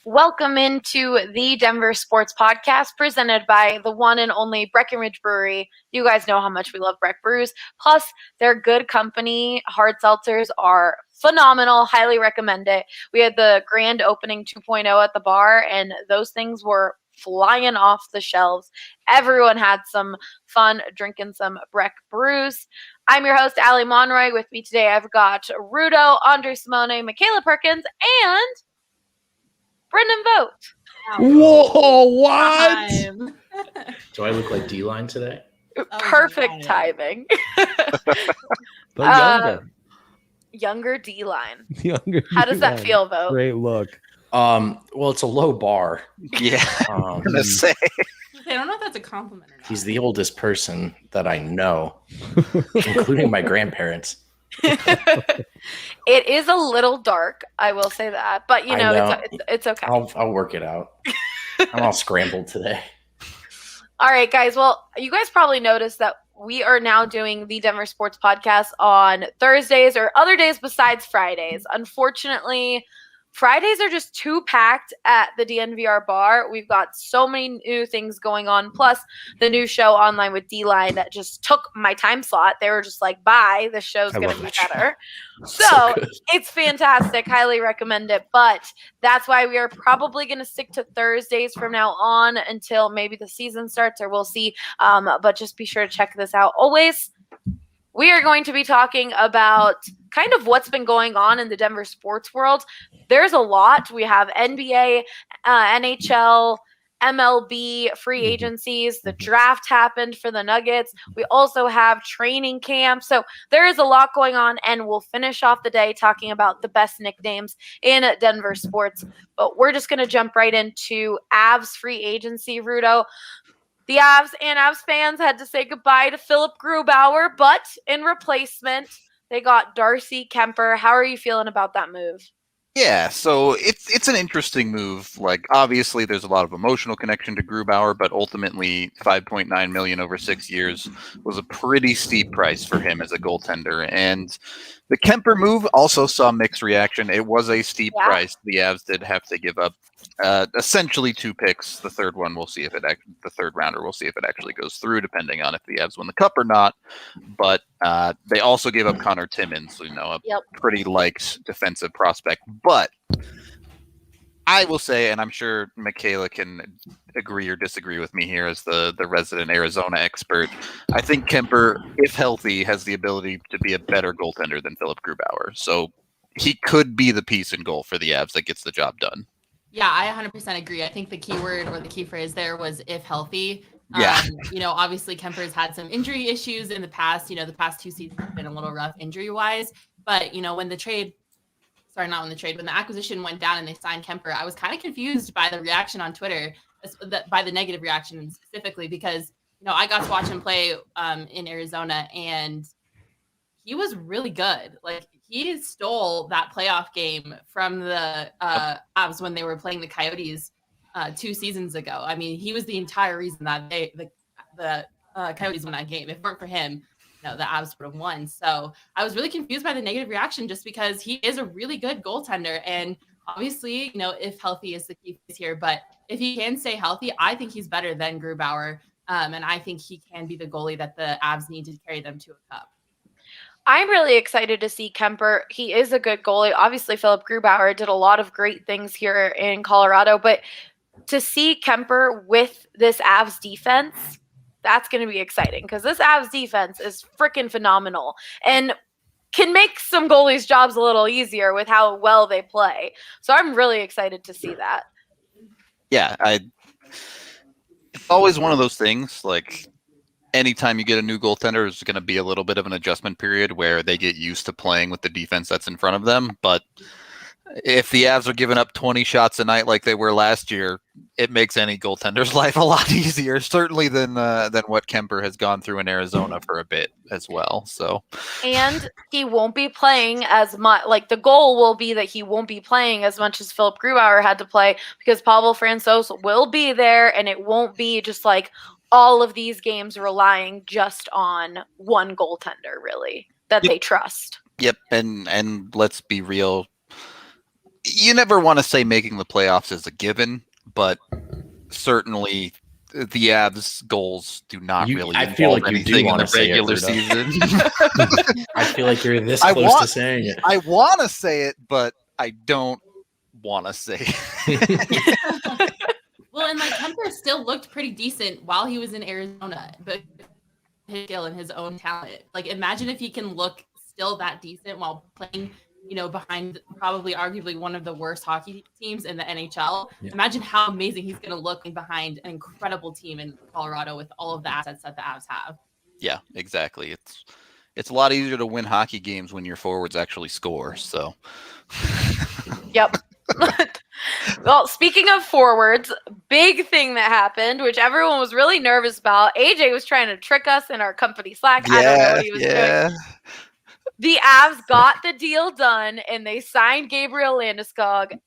Welcome into the Denver Sports Podcast presented by the one and only Breckenridge Brewery. You guys know how much we love Breck Brews. Plus, they're good company. Hard seltzers are phenomenal. Highly recommend it. We had the grand opening 2.0 at the bar, and those things were flying off the shelves. Everyone had some fun drinking some Breck Brews. I'm your host, Allie Monroy. With me today, I've got Rudo, Andre Simone, Michaela Perkins, and Brendan Vogt. Whoa, what? Do I look like D-line today? Perfect timing. But Younger D-line. younger. How does that feel, Vogt? Great look. Well, it's a low bar. Yeah, I'm gonna say. I don't know if that's a compliment or not. He's the oldest person that I know, including my grandparents. It is a little dark, I will say that, but you know. It's okay. I'll work it out. I'm all scrambled today. All right, guys. Well, you guys probably noticed that we are now doing the Denver Sports Podcast on Thursdays or other days besides Fridays. Unfortunately, Fridays are just too packed at the DNVR bar. We've got so many new things going on. Plus, the new show Online with D-Line that just took my time slot. They were just like, bye, this show's going to be better. So it's fantastic. Highly recommend it. But that's why we are probably going to stick to Thursdays from now on until maybe the season starts, or we'll see. But just be sure to check this out. Always, we are going to be talking about kind of what's been going on in the Denver sports world. There's a lot. We have NBA, NHL, MLB, free agencies. The draft happened for the Nuggets. We also have training camp. So there is a lot going on, and we'll finish off the day talking about the best nicknames in Denver sports. But we're just going to jump right into Avs free agency, Rudo. The Avs and Avs fans had to say goodbye to Philip Grubauer, but in replacement, they got Darcy Kemper. How are you feeling about that move? Yeah, so it's an interesting move. Like, obviously, there's a lot of emotional connection to Grubauer, but ultimately, $5.9 million over 6 years was a pretty steep price for him as a goaltender. And the Kemper move also saw mixed reaction. It was a steep price. The Avs did have to give up essentially 2 picks. The third one, we'll see if the third rounder, we'll see if it actually goes through, depending on if the Avs win the Cup or not. But they also gave up Connor Timmins, a pretty liked defensive prospect. But I will say, and I'm sure Michaela can agree or disagree with me here as the resident Arizona expert, I think Kemper, if healthy, has the ability to be a better goaltender than Philip Grubauer. So he could be the piece in goal for the Avs that gets the job done. Yeah, I 100% agree. I think the key word or the key phrase there was if healthy. Yeah. Obviously Kemper's had some injury issues in the past. The past 2 seasons have been a little rough injury-wise. But, when the acquisition went down and they signed Kemper, I was kind of confused by the reaction on Twitter, by the negative reaction specifically, because, I got to watch him play in Arizona, and he was really good. Like, he stole that playoff game from the Avs when they were playing the Coyotes 2 seasons ago. I mean, he was the entire reason that the Coyotes won that game. If it weren't for him, the Avs would have won. So I was really confused by the negative reaction, just because he is a really good goaltender. And obviously, if healthy is the key here, but if he can stay healthy, I think he's better than Grubauer. And I think he can be the goalie that the Avs need to carry them to a cup. I'm really excited to see Kemper. He is a good goalie. Obviously, Philip Grubauer did a lot of great things here in Colorado, but to see Kemper with this Avs defense, that's going to be exciting, because this Avs defense is freaking phenomenal and can make some goalies' jobs a little easier with how well they play. So I'm really excited to see that. Yeah, it's always one of those things, like, anytime you get a new goaltender, there's going to be a little bit of an adjustment period where they get used to playing with the defense that's in front of them. But if the Avs are giving up 20 shots a night like they were last year, it makes any goaltender's life a lot easier, certainly than what Kemper has gone through in Arizona for a bit as well. So, and he won't be playing as much. Like, the goal will be that he won't be playing as much as Philip Grubauer had to play, because Pavel Francouz will be there, and it won't be just like all of these games relying just on one goaltender, really, that they trust. Yep, and let's be real. you never want to say making the playoffs is a given, but certainly the Avs goals do not really I feel involve like you do anything in wanna the say it, regular Rudo. season. I feel like you're this I close want- to saying it. I want to say it, but I don't want to say it. Well, and like Kemper still looked pretty decent while he was in Arizona, but his skill and his own talent. Like, imagine if he can look still that decent while playing, behind probably arguably one of the worst hockey teams in the NHL. Yeah. Imagine how amazing he's going to look behind an incredible team in Colorado with all of the assets that the Avs have. Yeah, exactly. It's a lot easier to win hockey games when your forwards actually score. So. Yep. Well, speaking of forwards, big thing that happened, which everyone was really nervous about. AJ was trying to trick us in our company Slack. I don't know what he was doing. The Avs got the deal done, and they signed Gabriel Landeskog.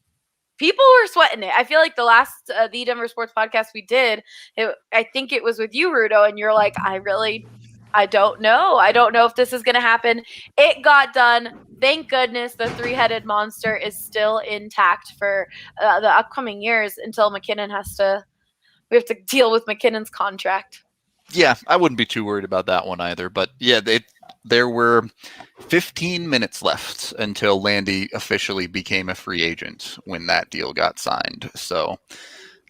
People were sweating it. I feel like the last the Denver Sports podcast we did, I think it was with you, Rudo, and you're like, I don't know. I don't know if this is going to happen. It got done. Thank goodness the three-headed monster is still intact for the upcoming years until we have to deal with McKinnon's contract. Yeah, I wouldn't be too worried about that one either. But yeah, there were 15 minutes left until Landy officially became a free agent when that deal got signed. So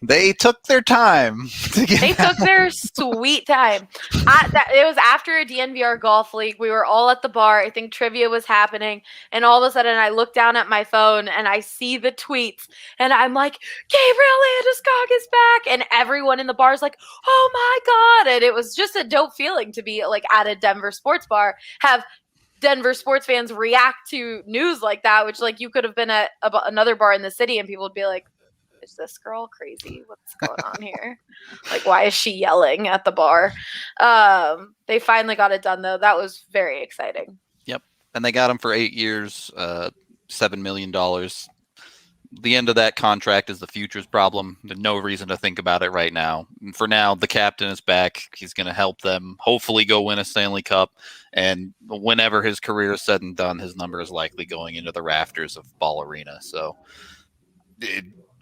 they took their time to get. They took their sweet time. It was after a DNVR golf league. We were all at the bar. I think trivia was happening. And all of a sudden, I look down at my phone and I see the tweets. And I'm like, Gabriel Landeskog is back. And everyone in the bar is like, oh my God. And it was just a dope feeling to be like at a Denver sports bar, have Denver sports fans react to news like that, which like you could have been at another bar in the city and people would be like, is this girl crazy? What's going on here? Like, why is she yelling at the bar? They finally got it done, though. That was very exciting. Yep. And they got him for 8 years, $7 million. The end of that contract is the future's problem. There's no reason to think about it right now. And for now, the captain is back. He's going to help them hopefully go win a Stanley Cup. And whenever his career is said and done, his number is likely going into the rafters of Ball Arena. So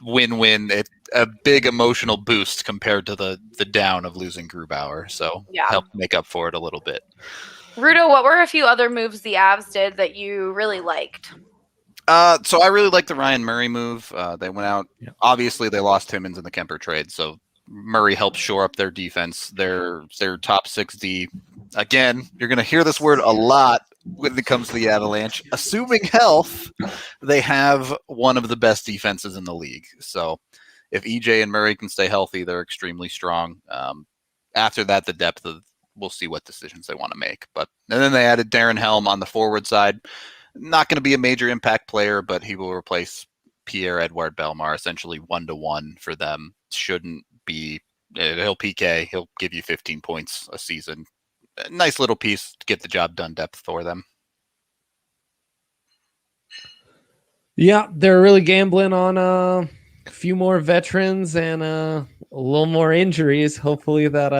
win-win. A big emotional boost compared to the down of losing Grubauer. So help make up for it a little bit. Rudo, what were a few other moves the Avs did that you really liked? So I really like the Ryan Murray move. They went out. Yeah. Obviously, they lost Timmins in the Kemper trade, so Murray helped shore up their defense. Their top 6D. Again, you're going to hear this word a lot when it comes to the Avalanche. Assuming health, they have one of the best defenses in the league. So if EJ and Murray can stay healthy, they're extremely strong. After that, the depth of we'll see what decisions they want to make. And then they added Darren Helm on the forward side. Not going to be a major impact player, but he will replace Pierre-Edouard Bellemare, essentially 1-to-1 for them. Shouldn't be. He'll PK. He'll give you 15 points a season. A nice little piece to get the job done depth for them. Yeah, they're really gambling on a few more veterans and a little more injuries. Hopefully that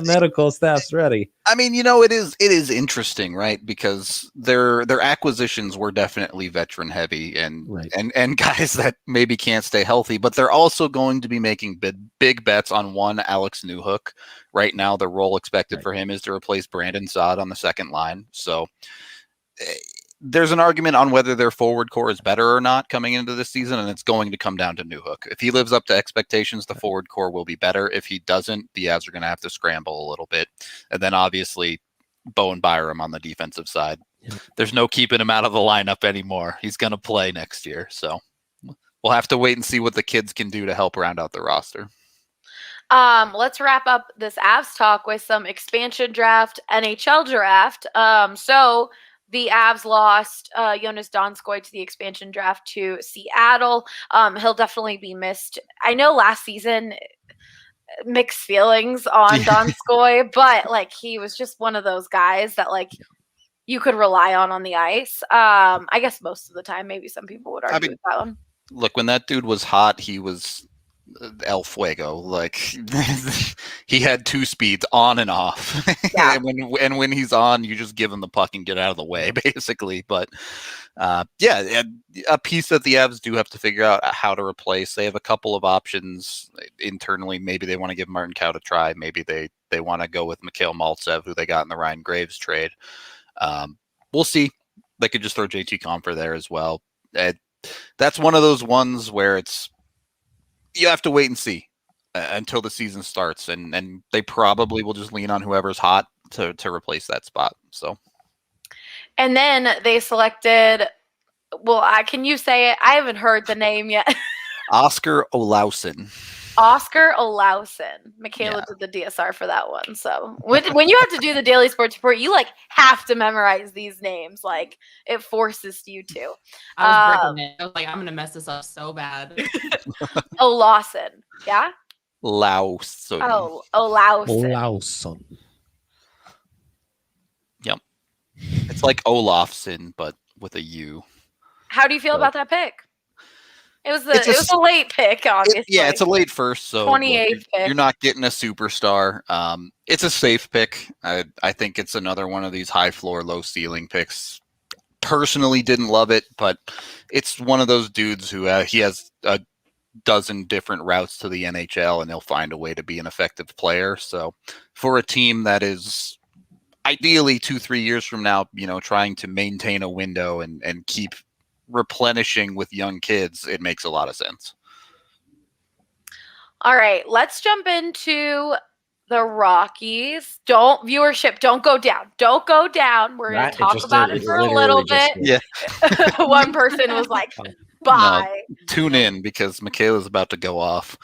medical staff's ready. I mean, it is interesting, right? Because their acquisitions were definitely veteran heavy and guys that maybe can't stay healthy, but they're also going to be making big bets on one Alex Newhook. Right now, the role expected for him is to replace Brandon Saad on the second line. So there's an argument on whether their forward core is better or not coming into this season, and it's going to come down to Newhook. If he lives up to expectations, the forward core will be better. If he doesn't, the Avs are going to have to scramble a little bit. And then obviously Bowen Byram on the defensive side. Yeah. There's no keeping him out of the lineup anymore. He's going to play next year. So we'll have to wait and see what the kids can do to help round out the roster. Let's wrap up this Avs talk with some expansion draft, NHL draft. So the Avs lost Jonas Donskoy to the expansion draft to Seattle. He'll definitely be missed. I know last season, mixed feelings on Donskoy, but like he was just one of those guys that like you could rely on the ice. I guess most of the time, maybe some people would argue with that one. Look, when that dude was hot, he was El Fuego. Like he had 2 speeds on and off. Yeah. and when he's on, you just give him the puck and get out of the way, basically. But yeah, a piece that the Avs do have to figure out how to replace. They have a couple of options internally. Maybe they want to give Martin Kaut a try. Maybe they want to go with Mikhail Maltsev, who they got in the Ryan Graves trade. We'll see. They could just throw JT Compher there as well. That's one of those ones where you have to wait and see until the season starts, and they probably will just lean on whoever's hot to replace that spot. So, and then they selected. Well, can you say it? I haven't heard the name yet. Oscar Olaussen. Oscar Olaussen. Michaela did the DSR for that one. So when you have to do the daily sports report, you like have to memorize these names. Like it forces you to. I was bricking it. I was like, I'm gonna mess this up so bad. Olaussen. Yeah. Olaussen. Oh, Olaussen. Olaussen. Yep. It's like Olafson, but with a U. How do you feel about that pick? It was a late pick, obviously. It's a late first, so 28th pick. You're not getting a superstar. It's a safe pick. I think it's another one of these high floor, low ceiling picks. Personally, didn't love it, but it's one of those dudes who he has a dozen different routes to the NHL, and he'll find a way to be an effective player. So, for a team that is ideally 2-3 years from now, trying to maintain a window and keep replenishing with young kids, it makes a lot of sense. All right, let's jump into the Rockies. Don't go down. Don't go down. We're going to talk about it for a little bit. Yeah. One person was like, bye. No, tune in because Michaela's about to go off.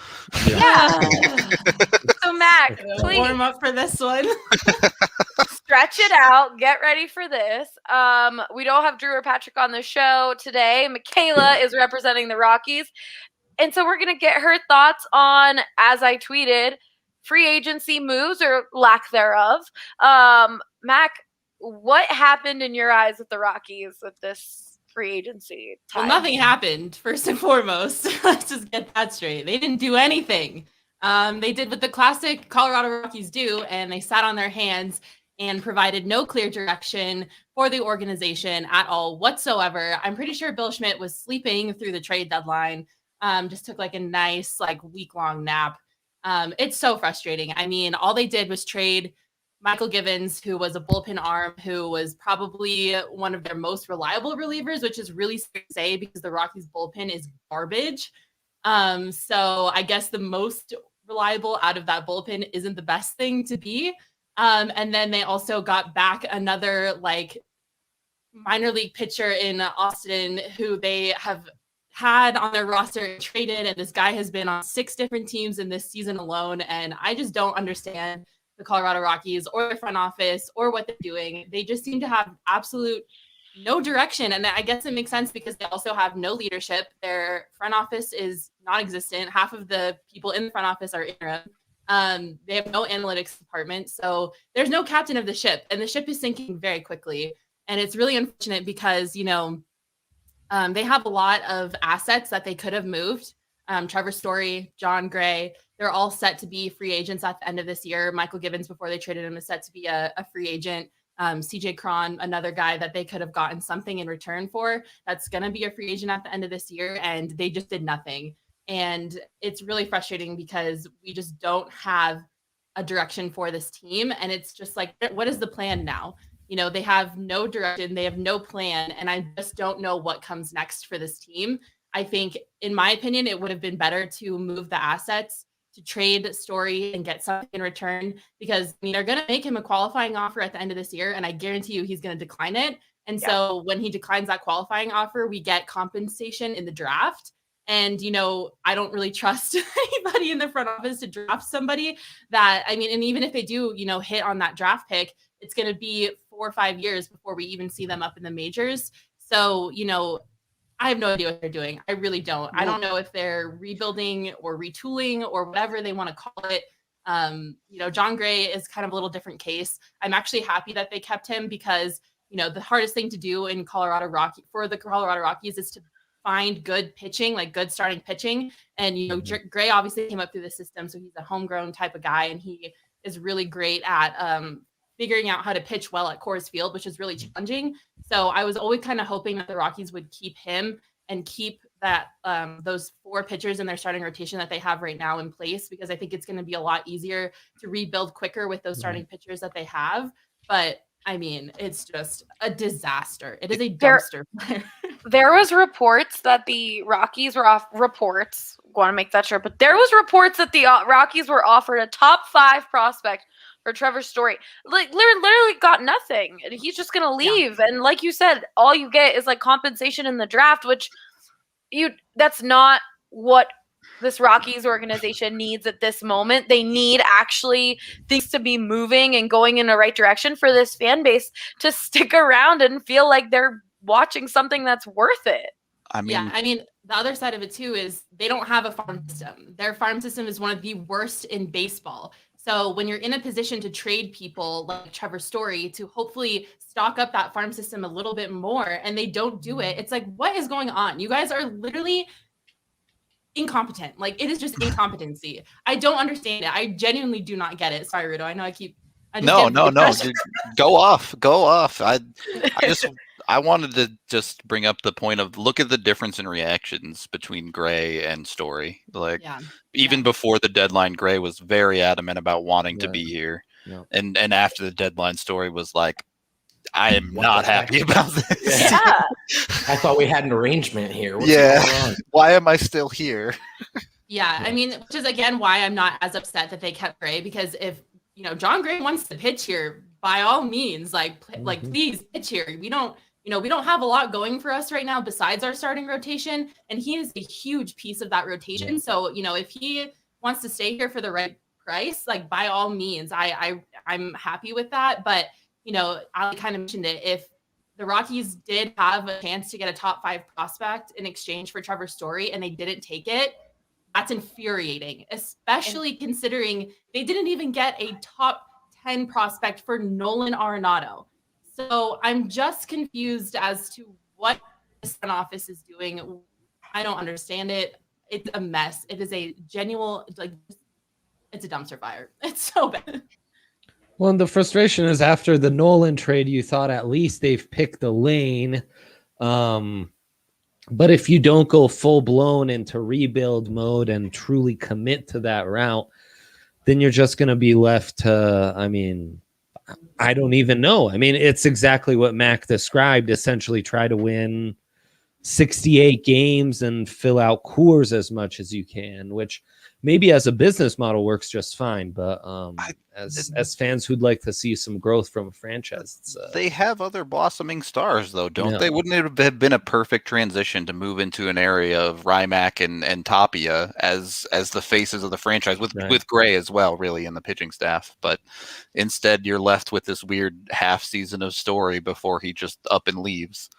Yeah. So Mac, please warm up for this one. stretch it out. Get ready for this. We don't have Drew or Patrick on the show today. Michaela is representing the Rockies. And so we're going to get her thoughts on, as I tweeted, free agency moves or lack thereof. Mac, what happened in your eyes with the Rockies with this free agency time? Well, nothing happened, first and foremost. Let's just get that straight. They didn't do anything. They did what the classic Colorado Rockies do, and they sat on their hands and provided no clear direction for the organization at all whatsoever. I'm pretty sure Bill Schmidt was sleeping through the trade deadline, just took like a nice week-long nap. It's so frustrating. I mean, all they did was trade Michael Givens, who was a bullpen arm, who was probably one of their most reliable relievers, which is really scary to say because the Rockies bullpen is garbage. So I guess the most reliable out of that bullpen isn't the best thing to be. And then they also got back another minor league pitcher in Austin who they have had on their roster and traded. And this guy has been on 6 different teams in this season alone. And I just don't understand the Colorado Rockies or their front office or what they're doing. They just seem to have absolute no direction. And I guess it makes sense because they also have no leadership. Their front office is non-existent. Half of the people in the front office are interim. They have no analytics department. So there's no captain of the ship, and the ship is sinking very quickly. And it's really unfortunate because, they have a lot of assets that they could have moved. Trevor Story, John Gray, they're all set to be free agents at the end of this year. Michael Givens, before they traded him, is set to be a free agent. CJ Cron, another guy that they could have gotten something in return for, that's going to be a free agent at the end of this year. And they just did nothing. And it's really frustrating because we just don't have a direction for this team. And it's just like, what is the plan now? They have no direction. They have no plan. And I just don't know what comes next for this team. I think, in my opinion, it would have been better to move the assets, to trade Story and get something in return, because they're going to make him a qualifying offer at the end of this year. And I guarantee you he's going to decline it. And so when he declines that qualifying offer, we get compensation in the draft. And, I don't really trust anybody in the front office to draft somebody that, and even if they do, hit on that draft pick, it's going to be 4 or 5 years before we even see them up in the majors. So, I have no idea what they're doing. I really don't. I don't know if they're rebuilding or retooling or whatever they want to call it. John Gray is kind of a little different case. I'm actually happy that they kept him because, the hardest thing to do in for the Colorado Rockies is to find good pitching, like good starting pitching. And, you know, Gray obviously came up through the system, so he's a homegrown type of guy, and he is really great at figuring out how to pitch well at Coors Field, which is really challenging. So I was always kind of hoping that the Rockies would keep him and keep that those 4 pitchers in their starting rotation that they have right now in place, because I think it's going to be a lot easier to rebuild quicker with those starting pitchers that they have. But I mean, it's just a disaster. It is a dumpster fire. There was reports that the Rockies were off reports. Want to make that sure, but there was reports that the Rockies were offered a top 5 prospect for Trevor Story. Like literally got nothing. He's just gonna leave. Yeah. And like you said, all you get is like compensation in the draft, which that's not what this Rockies organization needs at this moment. They need actually things to be moving and going in the right direction for this fan base to stick around and feel like they're watching something that's worth it. I mean, the other side of it too is they don't have a farm system. Their farm system is one of the worst in baseball. So when you're in a position to trade people like Trevor Story to hopefully stock up that farm system a little bit more, and they don't do it, it's like, what is going on? You guys are literally incompetent. Like, it is just incompetency. I don't understand it. I genuinely do not get it. Sorry, Rudo. I know No. Dude, go off. I wanted to just bring up the point of look at the difference in reactions between Gray and Story. Like even before the deadline, Gray was very adamant about wanting to be here. Yeah. And after the deadline, Story was like, I am not happy about this. Yeah. I thought we had an arrangement here. What's going on? Why am I still here? I mean, which is again why I'm not as upset that they kept Gray, because if John Gray wants to pitch here, by all means, like please pitch here. We don't have a lot going for us right now besides our starting rotation, and he is a huge piece of that rotation. Yeah. So, if he wants to stay here for the right price, like by all means, I'm happy with that. But, I kind of mentioned it. If the Rockies did have a chance to get a top 5 prospect in exchange for Trevor Story and they didn't take it, that's infuriating, especially considering they didn't even get a top 10 prospect for Nolan Arenado. So I'm just confused as to what the front office is doing. I don't understand it. It's a mess. It is a genuine, it's a dumpster fire. It's so bad. Well, and the frustration is after the Nolan trade, you thought at least they've picked a lane. But if you don't go full blown into rebuild mode and truly commit to that route, then you're just going to be left to, I don't even know. It's exactly what Mac described. Essentially try to win 68 games and fill out Coors as much as you can, which maybe as a business model works just fine. But as fans who'd like to see some growth from a franchise, they have other blossoming stars, though, don't they? Wouldn't it have been a perfect transition to move into an area of Rymack and Tapia as the faces of the franchise with Gray as well, really, in the pitching staff? But instead, you're left with this weird half season of Story before he just up and leaves.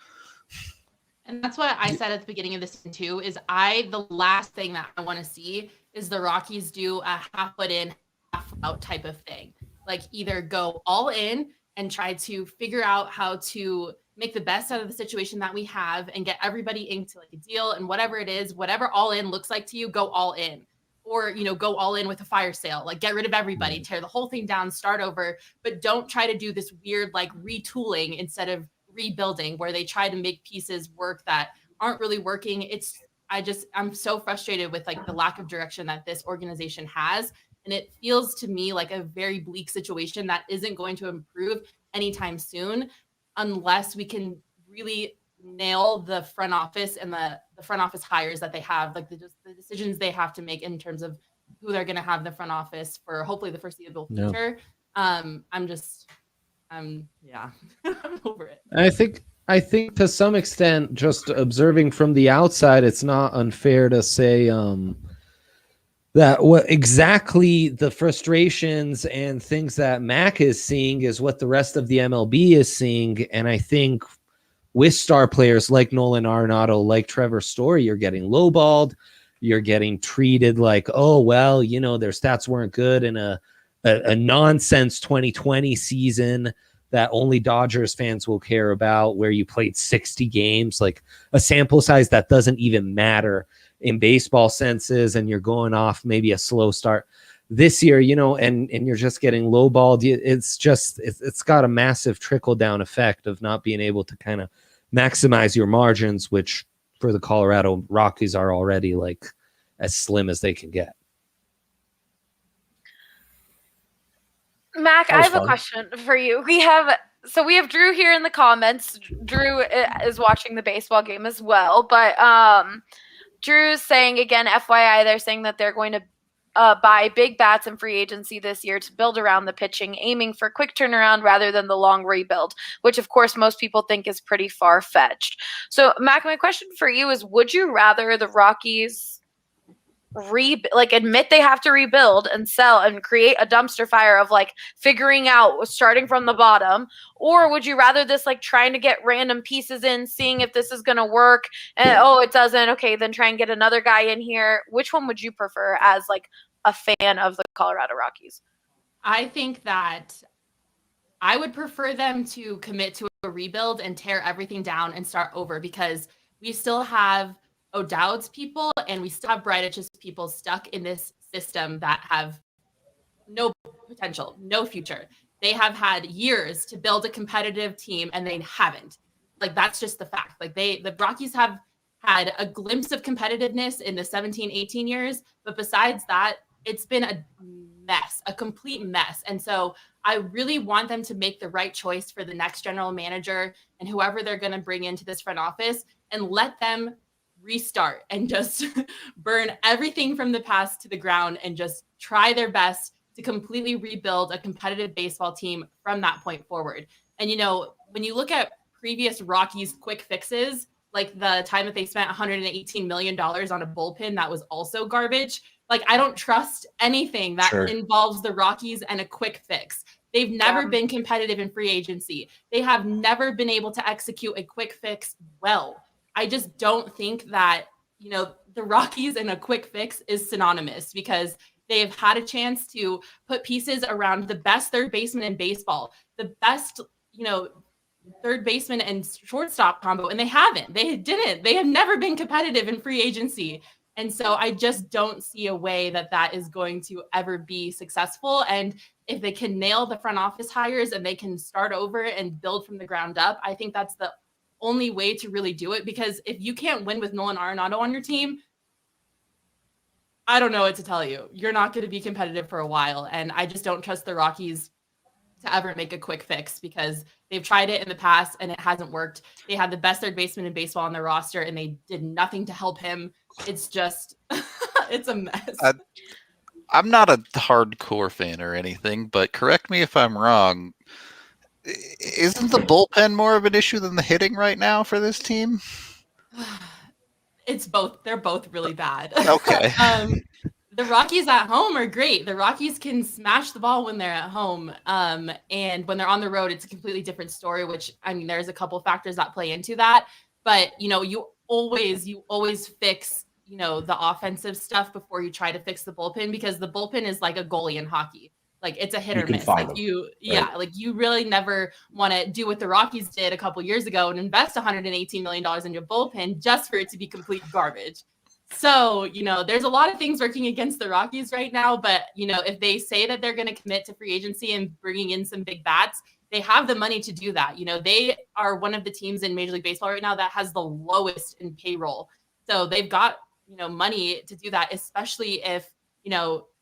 And that's what I said at the beginning of this season too, is the last thing that I want to see is the Rockies do a half foot in, half out type of thing. Like either go all in and try to figure out how to make the best out of the situation that we have and get everybody into like a deal, and whatever it is, whatever all in looks like to you, go all in. Or, go all in with a fire sale, like get rid of everybody, tear the whole thing down, start over, but don't try to do this weird like retooling instead of rebuilding where they try to make pieces work that aren't really working. I'm so frustrated with like the lack of direction that this organization has. And it feels to me like a very bleak situation that isn't going to improve anytime soon unless we can really nail the front office and the front office hires that they have, like the decisions they have to make in terms of who they're going to have in the front office for hopefully the foreseeable future. I'm over it. I think to some extent, just observing from the outside, it's not unfair to say that what exactly the frustrations and things that Mac is seeing is what the rest of the MLB is seeing. And I think with star players like Nolan Arenado, like Trevor Story, you're getting lowballed. You're getting treated like, oh, well, their stats weren't good in a nonsense 2020 season that only Dodgers fans will care about, where you played 60 games, like a sample size that doesn't even matter in baseball senses, and you're going off maybe a slow start this year, and you're just getting lowballed. It's got a massive trickle down effect of not being able to kind of maximize your margins, which for the Colorado Rockies are already like as slim as they can get. Mac, I have a question for you. We have Drew here in the comments. Drew is watching the baseball game as well, but Drew's saying, again, FYI, they're saying that they're going to buy big bats in free agency this year to build around the pitching, aiming for quick turnaround rather than the long rebuild, which of course most people think is pretty far-fetched. So Mac, my question for you is, would you rather the Rockies admit they have to rebuild and sell and create a dumpster fire of like figuring out starting from the bottom, or would you rather this like trying to get random pieces in, seeing if this is going to work, and it doesn't, okay, then try and get another guy in here? Which one would you prefer as like a fan of the Colorado Rockies? I think that I would prefer them to commit to a rebuild and tear everything down and start over, because we still have O'Dowd's people and we still have Brightich's people stuck in this system that have no potential, no future. They have had years to build a competitive team and they haven't. Like, that's just the fact. Like, the Rockies have had a glimpse of competitiveness in the 17-18 years, but besides that, it's been a mess, a complete mess. And so I really want them to make the right choice for the next general manager and whoever they're going to bring into this front office, and let them restart and just burn everything from the past to the ground and just try their best to completely rebuild a competitive baseball team from that point forward. And, when you look at previous Rockies quick fixes, like the time that they spent $118 million on a bullpen that was also garbage, like, I don't trust anything that involves the Rockies and a quick fix. They've never been competitive in free agency. They have never been able to execute a quick fix well. I just don't think that, the Rockies and a quick fix is synonymous, because they've had a chance to put pieces around the best third baseman in baseball, the best, third baseman and shortstop combo, and they haven't. They didn't. They have never been competitive in free agency. And so I just don't see a way that is going to ever be successful. And if they can nail the front office hires and they can start over and build from the ground up, I think that's the only way to really do it. Because if you can't win with Nolan Arenado on your team, I don't know what to tell you. You're not going to be competitive for a while. And I just don't trust the Rockies to ever make a quick fix, because they've tried it in the past and it hasn't worked. They had the best third baseman in baseball on their roster and they did nothing to help him. It's just, it's a mess. I'm not a hardcore fan or anything, but correct me if I'm wrong. Isn't the bullpen more of an issue than the hitting right now for this team? It's both. They're both really bad. Okay. The Rockies at home are great. The Rockies can smash the ball when they're at home. And when they're on the road, it's a completely different story, which, there's a couple of factors that play into that. But, you always fix, the offensive stuff before you try to fix the bullpen, because the bullpen is like a goalie in hockey. Like, it's a hit or miss. Like, you really never want to do what the Rockies did a couple years ago and invest $118 million in your bullpen just for it to be complete garbage. So, there's a lot of things working against the Rockies right now, but, if they say that they're going to commit to free agency and bringing in some big bats, they have the money to do that. They are one of the teams in Major League Baseball right now that has the lowest in payroll. So they've got, money to do that, especially if,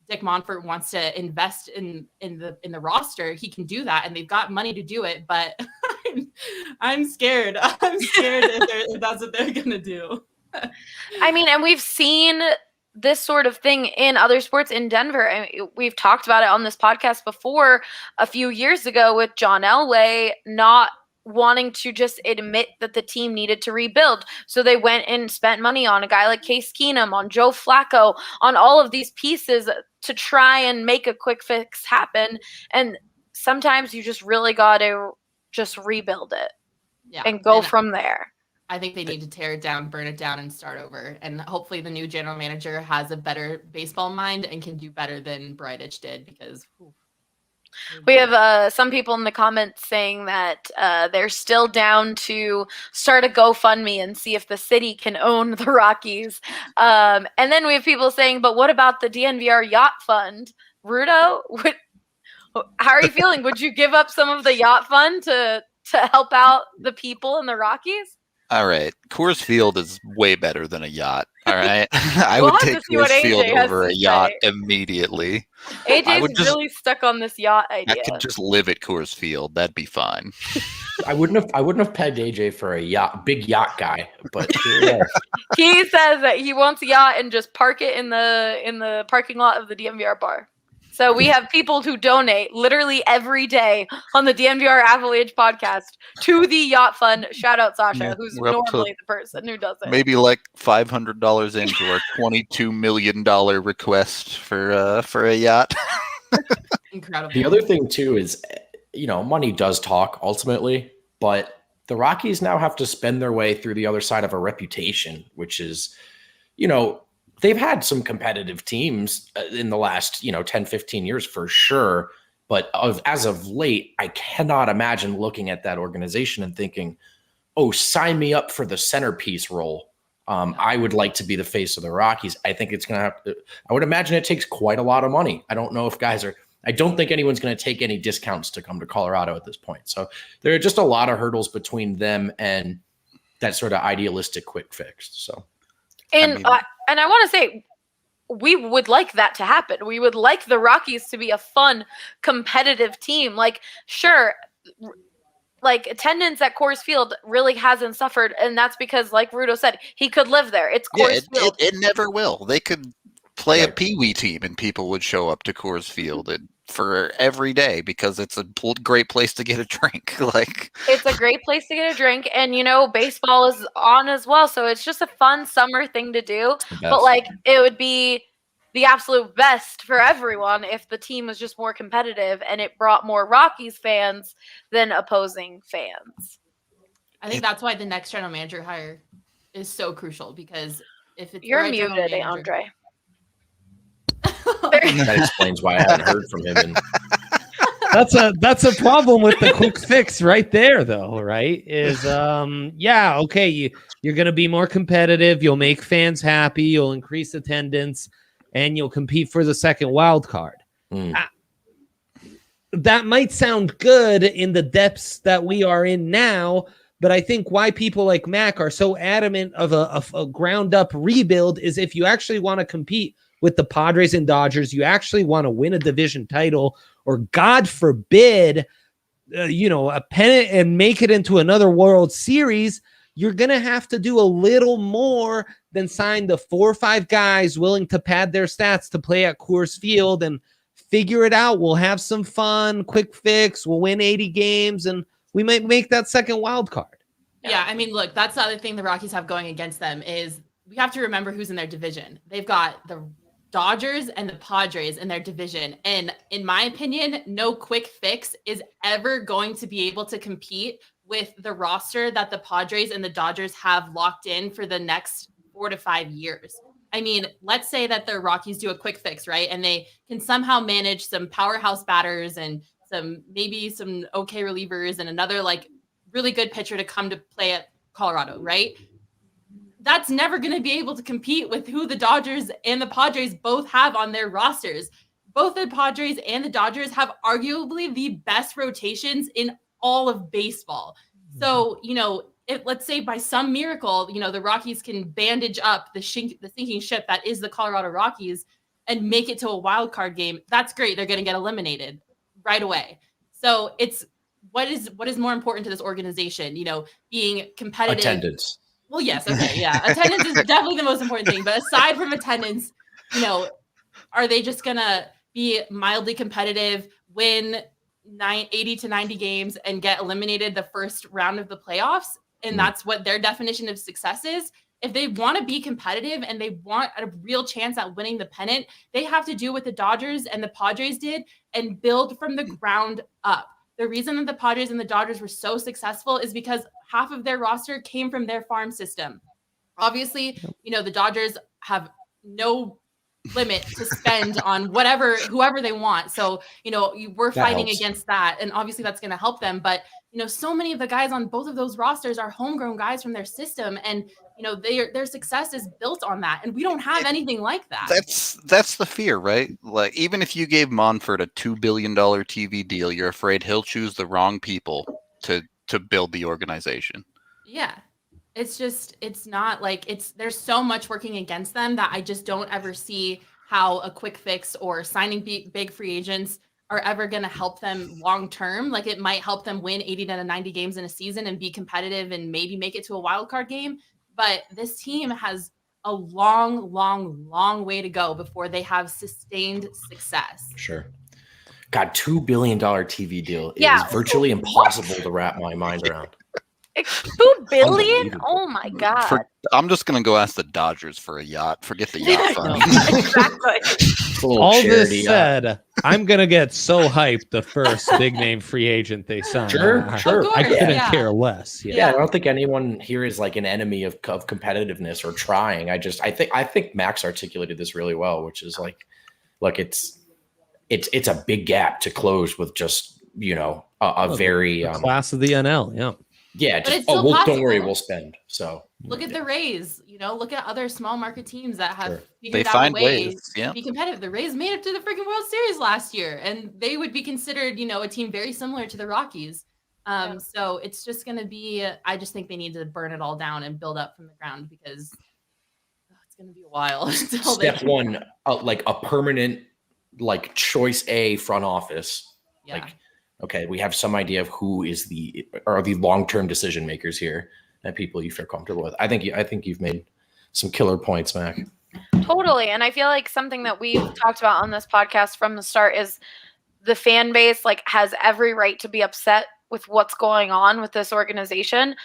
Dick Monfort wants to invest in the roster. He can do that, and they've got money to do it. But I'm scared. I'm scared if that's what they're gonna do. And we've seen this sort of thing in other sports in Denver. We've talked about it on this podcast before a few years ago with John Elway not wanting to just admit that the team needed to rebuild. So they went and spent money on a guy like Case Keenum, on Joe Flacco, on all of these pieces to try and make a quick fix happen. And sometimes you just really got to just rebuild it and go from there. I think they need to tear it down, burn it down, and start over. And hopefully the new general manager has a better baseball mind and can do better than Bridich did, because We have some people in the comments saying that they're still down to start a GoFundMe and see if the city can own the Rockies. And then we have people saying, but what about the DNVR yacht fund? Rudo, how are you feeling? Would you give up some of the yacht fund to help out the people in the Rockies? All right. Coors Field is way better than a yacht. All right. I We'll would have take to see what Coors Field AJ has over to a yacht say. immediately. I AJ's would just- really stuck on this yacht I idea. could just live at Coors Field. That'd be fine. I wouldn't have pegged AJ for a big yacht guy, but here he is. He says that he wants a yacht and just park it in the parking lot of the DNVR bar. So we have people who donate literally every day on the DNVR Avalanche podcast to the yacht fund. Shout out Sasha, Yeah, who's we're up to normally the person who does it. Maybe like $500 into our $22 million request for a yacht. Incredible. The other thing too is, money does talk ultimately, but the Rockies now have to spend their way through the other side of a reputation, which is, they've had some competitive teams in the last, 10, 15 years for sure. But as of late, I cannot imagine looking at that organization and thinking, oh, sign me up for the centerpiece role. I would like to be the face of the Rockies. I think it's going to I would imagine it takes quite a lot of money. I don't know if I don't think anyone's going to take any discounts to come to Colorado at this point. So there are just a lot of hurdles between them and that sort of idealistic quick fix. So. And I want to say, we would like that to happen. We would like the Rockies to be a fun, competitive team. Like, sure, like attendance at Coors Field really hasn't suffered, and that's because, like Rudo said, he could live there. It's Coors Field. It never will. They could play a Pee-wee team, and people would show up to Coors Field for every day because it's a great place to get a drink. It's a great place to get a drink, and baseball is on as well, so it's just a fun summer thing to do. But it would be the absolute best for everyone if the team was just more competitive and it brought more Rockies fans than opposing fans. I think that's why the next general manager hire is so crucial, because if it's You're muted, Andre. That explains why I haven't heard from him. That's a problem with the quick fix right there, though. Right? Is okay. You're going to be more competitive. You'll make fans happy. You'll increase attendance, and you'll compete for the second wild card. That might sound good in the depths that we are in now, but I think why people like Mac are so adamant of a ground up rebuild is if you actually want to compete with the Padres and Dodgers, you actually want to win a division title, or God forbid, a pennant and make it into another World Series, you're going to have to do a little more than sign the 4 or 5 guys willing to pad their stats to play at Coors Field and figure it out. We'll have some fun, quick fix. We'll win 80 games, and we might make that second wild card. Yeah, I mean, look, that's the other thing the Rockies have going against them is we have to remember who's in their division. They've got the Dodgers and the Padres in their division. And in my opinion, no quick fix is ever going to be able to compete with the roster that the Padres and the Dodgers have locked in for the next 4 to 5 years. I mean, let's say that the Rockies do a quick fix, right? And they can somehow manage some powerhouse batters and maybe some okay relievers and another really good pitcher to come to play at Colorado, right? That's never going to be able to compete with who the Dodgers and the Padres both have on their rosters. Both the Padres and the Dodgers have arguably the best rotations in all of baseball. So, if let's say by some miracle, the Rockies can bandage up the sinking ship that is the Colorado Rockies and make it to a wild card game, that's great. They're going to get eliminated right away. So it's what is more important to this organization, being competitive. Attendance. Well, yes. Okay. Yeah. Attendance is definitely the most important thing. But aside from attendance, are they just going to be mildly competitive, win 80 to 90 games and get eliminated the first round of the playoffs? And that's what their definition of success is. If they want to be competitive and they want a real chance at winning the pennant, they have to do what the Dodgers and the Padres did and build from the ground up. The reason that the Padres and the Dodgers were so successful is because half of their roster came from their farm system. Obviously, the Dodgers have no limit to spend on whoever they want. So, we're fighting against that. And obviously that's going to help them. But, so many of the guys on both of those rosters are homegrown guys from their system. And, their success is built on that. And we don't have anything like that. That's the fear, right? Like, even if you gave Monfort a $2 billion TV deal, you're afraid he'll choose the wrong people to build the organization. Yeah. It's not like there's so much working against them that I just don't ever see how a quick fix or signing big free agents are ever going to help them long term. Like, it might help them win 80 to 90 games in a season and be competitive and maybe make it to a wild card game. But this team has a long, long, long way to go before they have sustained success. Sure. God, $2 billion TV deal is virtually impossible to wrap my mind around. $2 billion? Oh my God. I'm just going to go ask the Dodgers for a yacht. Forget the yacht fund. Exactly. All this said, I'm going to get so hyped the first big name free agent they sign. Sure. I couldn't care less. Yeah, I don't think anyone here is like an enemy of competitiveness or trying. I think Max articulated this really well, which is like, look, it's a big gap to close with just, a very class of the NL. Yeah. Yeah, just don't worry, we'll spend. So look at the Rays. Look at other small market teams that have figured they out find ways yeah. to be competitive. The Rays made it to the freaking World Series last year, and they would be considered, a team very similar to the Rockies. So it's just going to be. I just think they need to burn it all down and build up from the ground because it's going to be a while. Step one, like a permanent, like choice A front office, like. Okay, we have some idea of who are the long-term decision makers here and people you feel comfortable with. I think you've made some killer points, Mac. Totally. And I feel like something that we've talked about on this podcast from the start is the fan base has every right to be upset with what's going on with this organization.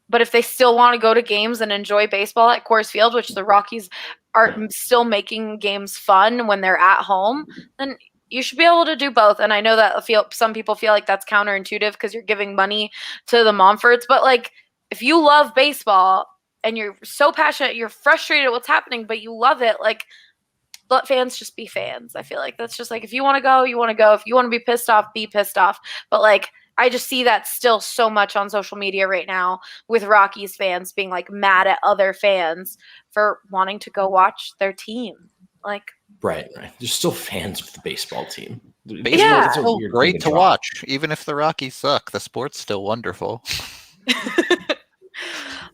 But if they still want to go to games and enjoy baseball at Coors Field, which the Rockies are still making games fun when they're at home, then you should be able to do both. And I know that some people feel like that's counterintuitive because you're giving money to the Monforts. But if you love baseball and you're so passionate, you're frustrated at what's happening, but you love it, let fans just be fans. I feel like that's just if you want to go, you want to go. If you want to be pissed off, be pissed off. But I just see that still so much on social media right now with Rockies fans being mad at other fans for wanting to go watch their team. Right. They're still fans of the baseball team. Baseball is still great to watch. Even if the Rockies suck, the sport's still wonderful.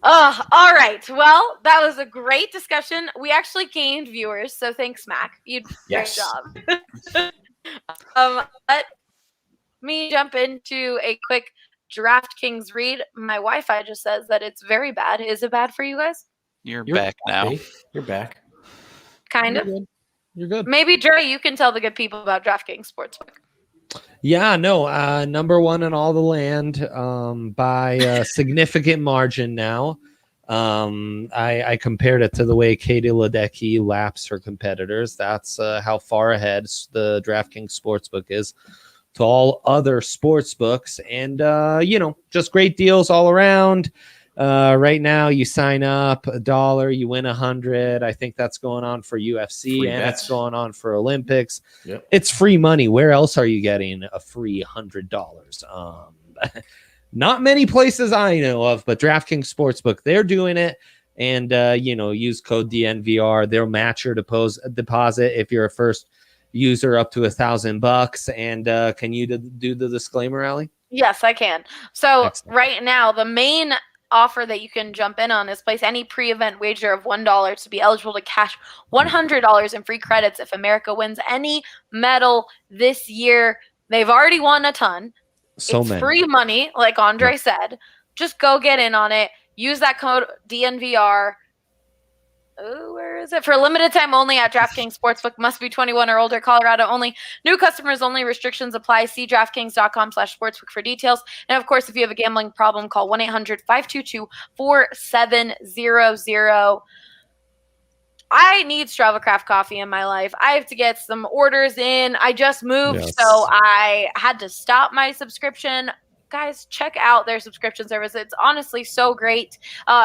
All right. Well, that was a great discussion. We actually gained viewers, so thanks, Mac. You did a great job. Let me jump into a quick DraftKings read. My Wi-Fi just says that it's very bad. Is it bad for you guys? You're back now. You're back. Kind of. You're good. Maybe, Dre, you can tell the good people about DraftKings Sportsbook. Yeah, no, number one in all the land by a significant margin now. I compared it to the way Katie Ledecky laps her competitors. That's how far ahead the DraftKings Sportsbook is to all other sports books. And, just great deals all around. Right now, you sign up $1, you win 100. I think that's going on for UFC free and bets. It's going on for Olympics. Yep. It's free money. Where else are you getting a free $100? Not many places I know of, but DraftKings Sportsbook, they're doing it. And, use code DNVR. They'll match your deposit if you're a first user up to $1,000. And can you do the disclaimer, Allie? Yes, I can. So Excellent. Right now, the main offer that you can jump in on is place any pre-event wager of $1 to be eligible to cash $100 in free credits if America wins any medal this year. They've already won a ton. It's free money, like Andre said. Just go get in on it. Use that code DNVR. Oh, where is it? For a limited time only at DraftKings Sportsbook. Must be 21 or older. Colorado only. New customers only. Restrictions apply. See DraftKings.com/sportsbook for details. And, of course, if you have a gambling problem, call 1-800-522-4700. I need Strava Craft coffee in my life. I have to get some orders in. I just moved, so I had to stop my subscription guys, check out their subscription service. It's honestly so great.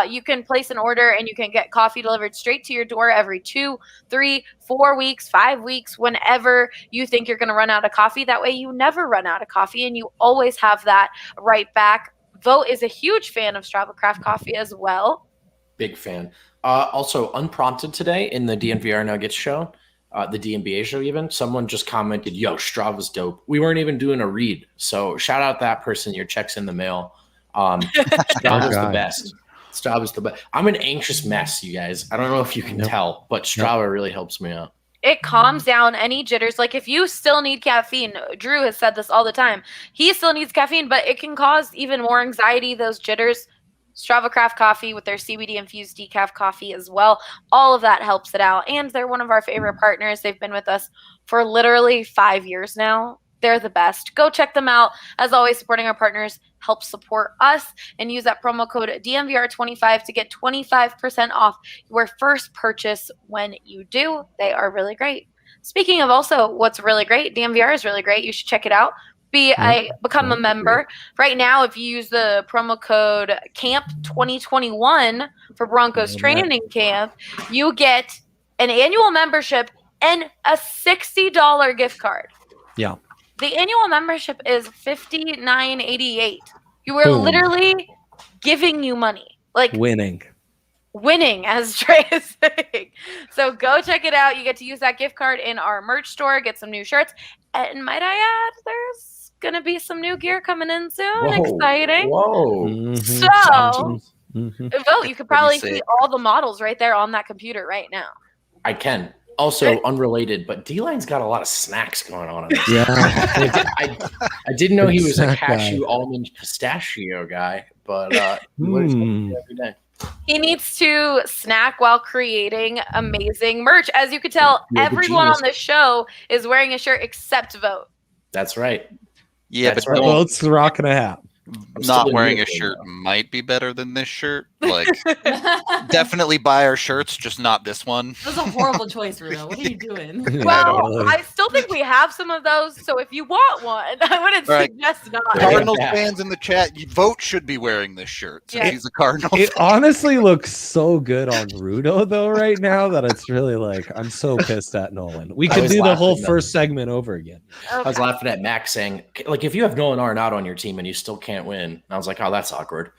You can place an order and you can get coffee delivered straight to your door every 2, 3, 4 weeks, 5 weeks, whenever you think you're going to run out of coffee. That way you never run out of coffee and you always have that right back. Vote is a huge fan of Strava Craft Coffee as well. Big fan. Also, unprompted today in the DNVR Nuggets show, the DNBA show even, someone just commented, yo, Strava's dope. We weren't even doing a read. So shout out that person. Your check's in the mail. Strava's the best. Strava's the best. I'm an anxious mess, you guys. I don't know if you can tell, but Strava really helps me out. It calms down any jitters. Like if you still need caffeine, Drew has said this all the time. He still needs caffeine, but it can cause even more anxiety, those jitters. Strava Craft Coffee with their CBD infused decaf coffee as well. All of that helps it out. And they're one of our favorite partners. They've been with us for literally 5 years now. They're the best. Go check them out. As always, supporting our partners helps support us. And use that promo code DNVR25 to get 25% off your first purchase when you do. They are really great. Speaking of also what's really great, DNVR is really great. You should check it out. Become a member. Right now, if you use the promo code CAMP2021 for Broncos training camp, you get an annual membership and a $60 gift card. Yeah. The annual membership is $59.88. You are literally giving you money. Like winning, as Trey is saying. So go check it out. You get to use that gift card in our merch store, get some new shirts. And might I add, there's going to be some new gear coming in soon. Exciting. Whoa. So, Vote, you could probably see all the models right there on that computer right now. I can. Also, unrelated, but D-Line's got a lot of snacks going on. Yeah. I didn't know he was a cashew, almond, pistachio guy, but he wears it every day. He needs to snack while creating amazing merch. As you could tell, everyone on this show is wearing a shirt except Vote. That's right. Yeah, That's but right. Vote's rocking a hat. Not wearing a shirt might be better than this shirt. Like, definitely buy our shirts, just not this one. That was a horrible choice, Rudo. What are you doing? Well, I still think we have some of those, so if you want one, I wouldn't suggest not. Cardinals fans in the chat, Vote should be wearing this shirt since he's a Cardinals It fan. honestly looks so good on Rudo, though, right now, that it's really like, I'm so pissed at Nolan. We could do the whole first segment over again. Okay. I was laughing at Max saying, like, if you have Nolan Arenado on your team and you still can't win, and I was like, oh, that's awkward.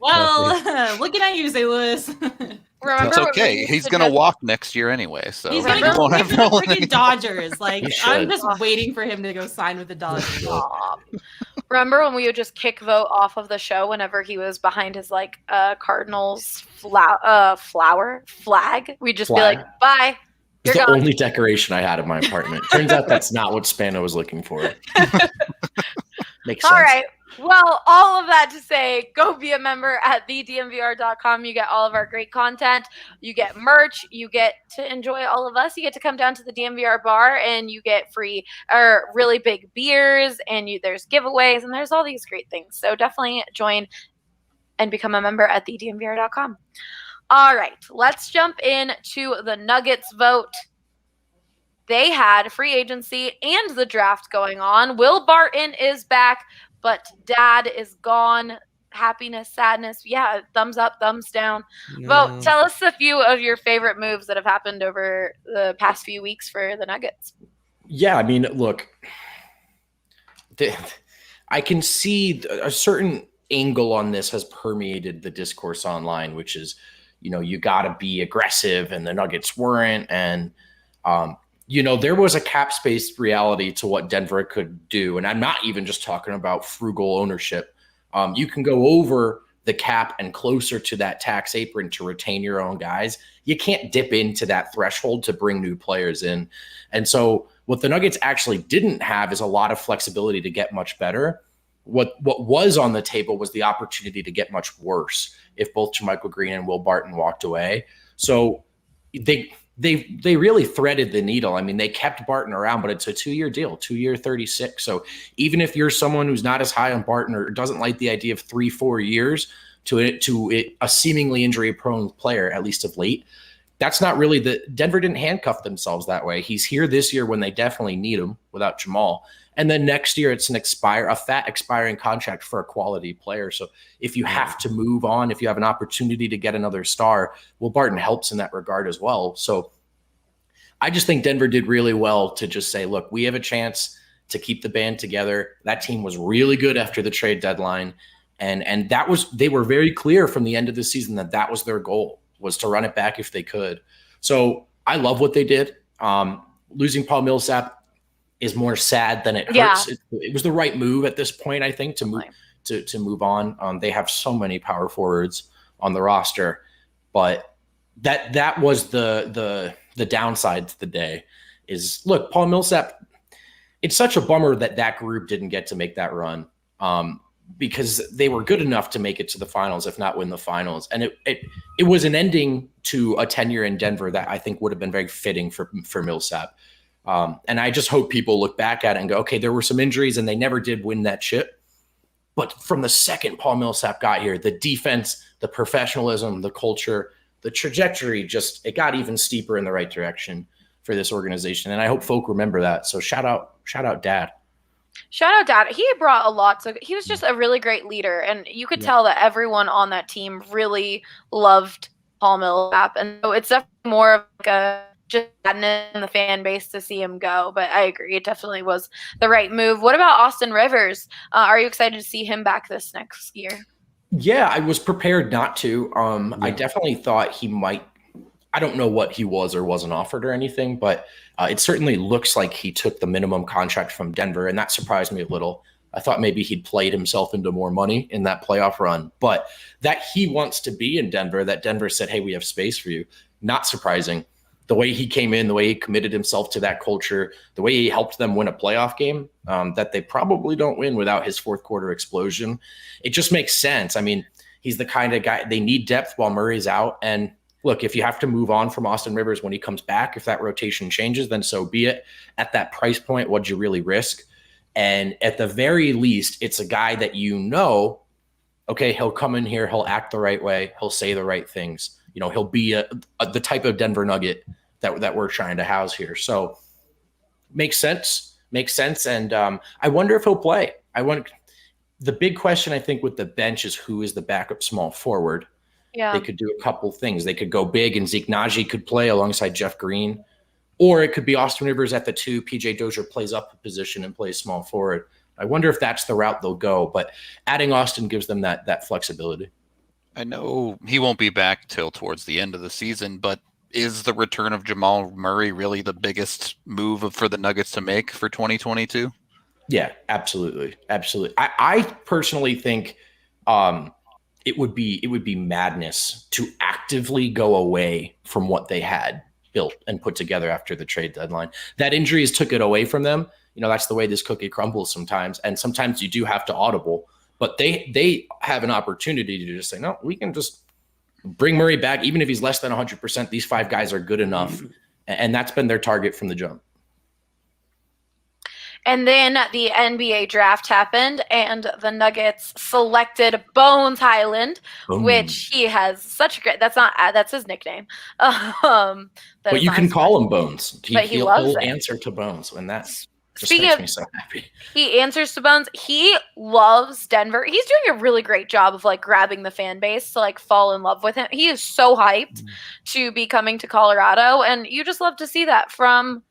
Well, looking at you, St. Louis. It's okay. He's going to walk next year anyway. So he's going to go with the freaking Dodgers. Like, I'm just waiting for him to go sign with the Dodgers. Remember when we would just kick Vote off of the show whenever he was behind his like Cardinals flag? We'd just be like, bye. It's the only decoration I had in my apartment. Turns out that's not what Spano was looking for. Makes sense. All right. Well, all of that to say, go be a member at thednvr.com. You get all of our great content. You get merch. You get to enjoy all of us. You get to come down to the DNVR bar and you get free or really big beers and there's giveaways and there's all these great things. So definitely join and become a member at thednvr.com. All right, let's jump into the Nuggets vote. They had free agency and the draft going on. Will Barton is back, but Dad is gone. Happiness, sadness. Yeah, thumbs up, thumbs down. No. Vote, tell us a few of your favorite moves that have happened over the past few weeks for the Nuggets. Yeah, I mean, look, I can see a certain angle on this has permeated the discourse online, which is, you got to be aggressive, and the Nuggets weren't. And, there was a cap space reality to what Denver could do. And I'm not even just talking about frugal ownership. You can go over the cap and closer to that tax apron to retain your own guys. You can't dip into that threshold to bring new players in. And so what the Nuggets actually didn't have is a lot of flexibility to get much better. What was on the table was the opportunity to get much worse if both JaMychal Green and Will Barton walked away. So they really threaded the needle. I mean, they kept Barton around, but it's a 2-year deal, 2-year 36. So even if you're someone who's not as high on Barton or doesn't like the idea of 3-4 years to a seemingly injury-prone player, at least of late, that's not really Denver didn't handcuff themselves that way. He's here this year when they definitely need him without Jamal. And then next year it's a fat expiring contract for a quality player. So if you have to move on, if you have an opportunity to get another star, Will Barton helps in that regard as well. So I just think Denver did really well to just say, look, we have a chance to keep the band together. That team was really good after the trade deadline. And they were very clear from the end of the season that was their goal, was to run it back if they could. So I love what they did. Losing Paul Millsap is more sad than it hurts. Yeah. It was the right move at this point, I think, to move on. They have so many power forwards on the roster, but that was the downside to the day is, look, Paul Millsap, it's such a bummer that group didn't get to make that run. Because they were good enough to make it to the finals, if not win the finals. And it was an ending to a tenure in Denver that I think would have been very fitting for Millsap. And I just hope people look back at it and go, okay, there were some injuries and they never did win that ship. But from the second Paul Millsap got here, the defense, the professionalism, the culture, the trajectory, it got even steeper in the right direction for this organization. And I hope folk remember that. So shout out Dad. Shout out Dad. He brought a lot. So he was just a really great leader. And you could tell that everyone on that team really loved Paul Millsap. And so it's definitely more of like a just sadness in the fan base to see him go. But I agree. It definitely was the right move. What about Austin Rivers? Are you excited to see him back this next year? Yeah, I was prepared not to. I definitely thought he might. I don't know what he was or wasn't offered or anything, but it certainly looks like he took the minimum contract from Denver, and that surprised me a little. I thought maybe he'd played himself into more money in that playoff run, but that he wants to be in Denver, that Denver said, hey, we have space for you, not surprising. The way he came in, the way he committed himself to that culture, the way he helped them win a playoff game that they probably don't win without his fourth quarter explosion. It just makes sense. I mean, he's the kind of guy, they need depth while Murray's out, and look, if you have to move on from Austin Rivers when he comes back, if that rotation changes, then so be it. At that price point, what'd you really risk? And at the very least, it's a guy that okay, he'll come in here, he'll act the right way, he'll say the right things. He'll be the type of Denver Nugget that we're trying to house here. So makes sense. And I wonder if he'll play. The big question, I think, with the bench is who is the backup small forward. Yeah. They could do a couple things. They could go big and Zeke Naji could play alongside Jeff Green, or it could be Austin Rivers at the 2. PJ Dozier plays up a position and plays small forward. I wonder if that's the route they'll go, but adding Austin gives them that flexibility. I know he won't be back till towards the end of the season, but is the return of Jamal Murray really the biggest move for the Nuggets to make for 2022? Yeah, absolutely. I personally think it would be madness to actively go away from what they had built and put together after the trade deadline. That injuries took it away from them. That's the way this cookie crumbles sometimes. And sometimes you do have to audible, but they have an opportunity to just say, no, we can just bring Murray back. Even if he's less than 100%, these 5 guys are good enough. And that's been their target from the jump. And then the NBA draft happened, and the Nuggets selected Bones Hyland, which he has such a great. That's his nickname. But you can call him Bones. He'll it. answer to Bones, and that's just makes me so happy. He answers to Bones. He loves Denver. He's doing a really great job of grabbing the fan base to fall in love with him. He is so hyped to be coming to Colorado, and you just love to see that from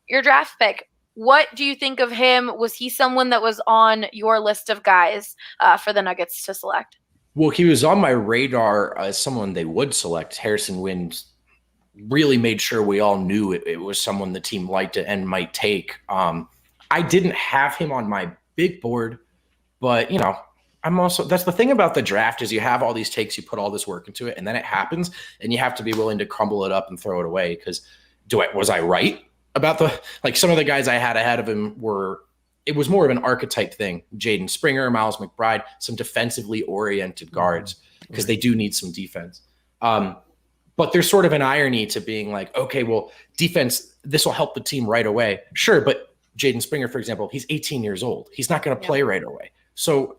your draft pick. What do you think of him? Was he someone that was on your list of guys for the Nuggets to select? Well, he was on my radar as someone they would select. Harrison Wind really made sure we all knew it was someone the team liked and might take. I didn't have him on my big board, but that's the thing about the draft is you have all these takes, you put all this work into it, and then it happens, and you have to be willing to crumble it up and throw it away. Because was I right about some of the guys I had ahead of him it was more of an archetype thing. Jaden Springer, Miles McBride, some defensively oriented guards, because they do need some defense. But there's sort of an irony to being okay, well, defense, this will help the team right away. Sure, but Jaden Springer, for example, he's 18 years old. He's not going to play right away. So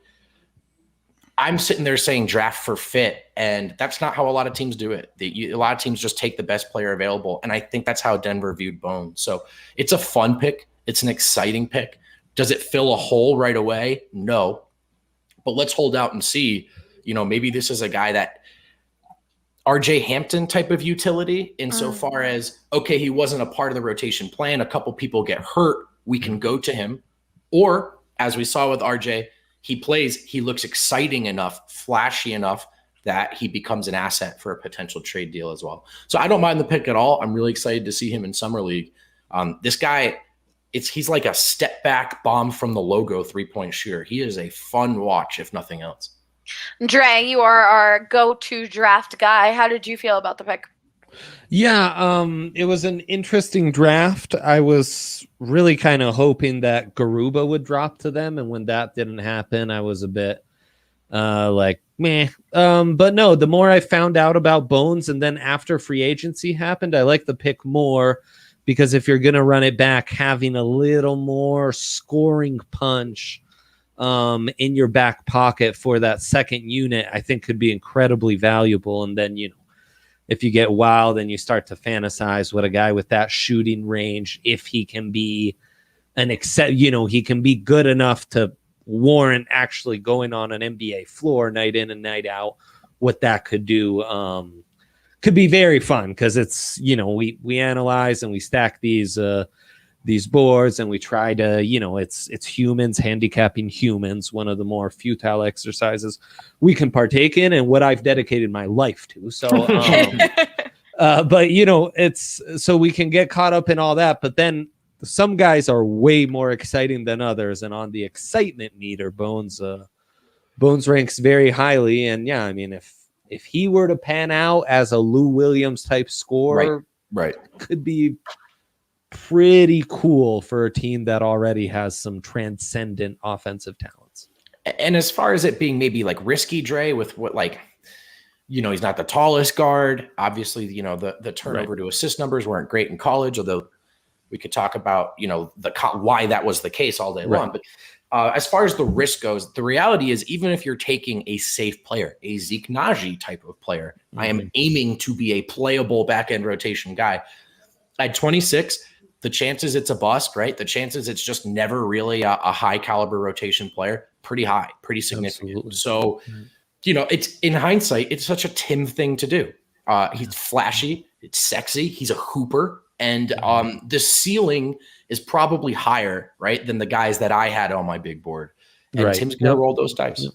I'm sitting there saying draft for fit, and that's not how a lot of teams do it. A lot of teams just take the best player available, and I think that's how Denver viewed Bones. So it's a fun pick. It's an exciting pick. Does it fill a hole right away? No. But let's hold out and see. Maybe this is a guy that RJ Hampton type of utility insofar as, okay, he wasn't a part of the rotation plan. A couple people get hurt. We can go to him. Or, as we saw with RJ, he looks exciting enough, flashy enough that he becomes an asset for a potential trade deal as well. So I don't mind the pick at all. I'm really excited to see him in Summer League. This guy, he's like a step back bomb from the logo 3-point shooter. He is a fun watch, if nothing else. Dre, you are our go-to draft guy. How did you feel about the pick? Yeah, it was an interesting draft. I was really kind of hoping that Garuba would drop to them, and when that didn't happen, I was a bit like, meh. But no, the more I found out about Bones, and then after free agency happened, I like the pick more, because if you're going to run it back, having a little more scoring punch in your back pocket for that second unit, I think could be incredibly valuable. And then, if you get wild and you start to fantasize what a guy with that shooting range, if he can be he can be good enough to warrant actually going on an NBA floor night in and night out, what that could do could be very fun, because it's, we analyze and we stack these boards, and we try to, it's humans handicapping humans, one of the more futile exercises we can partake in, and what I've dedicated my life to. So, but it's so we can get caught up in all that. But then some guys are way more exciting than others, and on the excitement meter, Bones ranks very highly. And yeah, I mean, if he were to pan out as a Lou Williams type scorer, right, could be pretty cool for a team that already has some transcendent offensive talents. And as far as it being maybe like risky, Dre, with what, like, he's not the tallest guard. Obviously, the turnover to assist numbers weren't great in college, although we could talk about, why that was the case all day long. But as far as the risk goes, the reality is, even if you're taking a safe player, a Zeke Naji type of player, I am aiming to be a playable back-end rotation guy. At 26, the chances it's a bust, right? The chances it's just never really a high caliber rotation player, pretty high, pretty significant. Absolutely. So, it's in hindsight, it's such a Tim thing to do. He's flashy, it's sexy, he's a hooper, and the ceiling is probably higher, right, than the guys that I had on my big board. And Tim's going to roll those dice.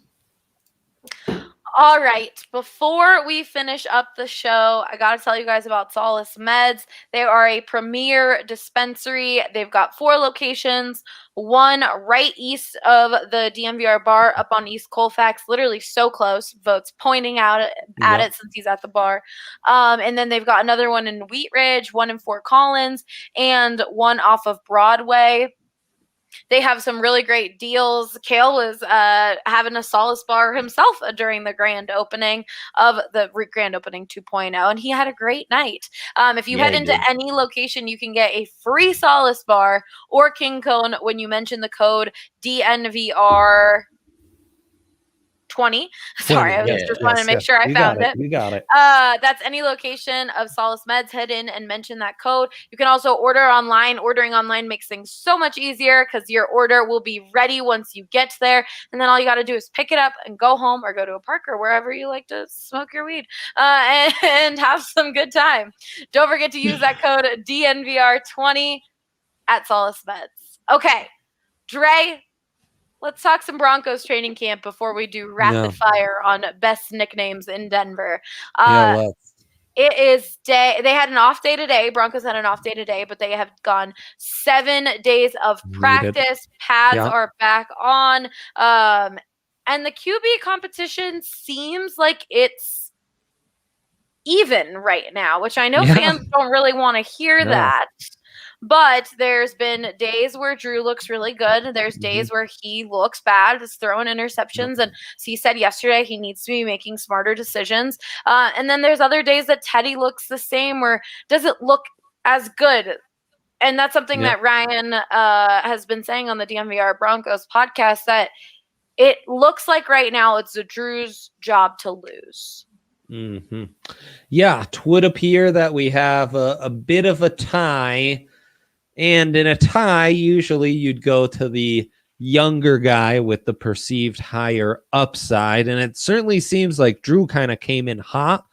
All right. Before we finish up the show, I got to tell you guys about Solace Meds. They are a premier dispensary. They've got 4 locations, one right east of the DNVR bar up on East Colfax, literally so close. Vote's pointing out at it since he's at the bar. And then they've got another one in Wheat Ridge, one in Fort Collins, and one off of Broadway. They have some really great deals. Kale was having a Solace bar himself during the grand opening of the Grand Opening 2.0, and he had a great night. If you head into any location, you can get a free Solace bar or King Cone when you mention the code DNVR 20. Sorry, I was just wanting to make sure I found it. We got it. That's any location of Solace Meds. Head in and mention that code. You can also order online. Ordering online makes things so much easier, because your order will be ready once you get there. And then all you got to do is pick it up and go home, or go to a park, or wherever you like to smoke your weed, and have some good time. Don't forget to use that code DNVR20 at Solace Meds. Okay, Dre, let's talk some Broncos training camp before we do rapid fire on best nicknames in Denver. It is they had an off day today. Broncos had an off day today, but they have gone 7 days of practice. Pads are back on. And the QB competition seems like it's even right now, which I know fans don't really want to hear that. But there's been days where Drew looks really good. There's days where he looks bad. He's throwing interceptions. And he said yesterday he needs to be making smarter decisions. And then there's other days that Teddy looks the same, where doesn't look as good. And that's something that Ryan has been saying on the DNVR Broncos podcast, that it looks like right now it's the Drew's job to lose. Mm-hmm. Yeah, it would appear that we have a bit of a tie. And in a tie, usually you'd go to the younger guy with the perceived higher upside. And it certainly seems like Drew kind of came in hot.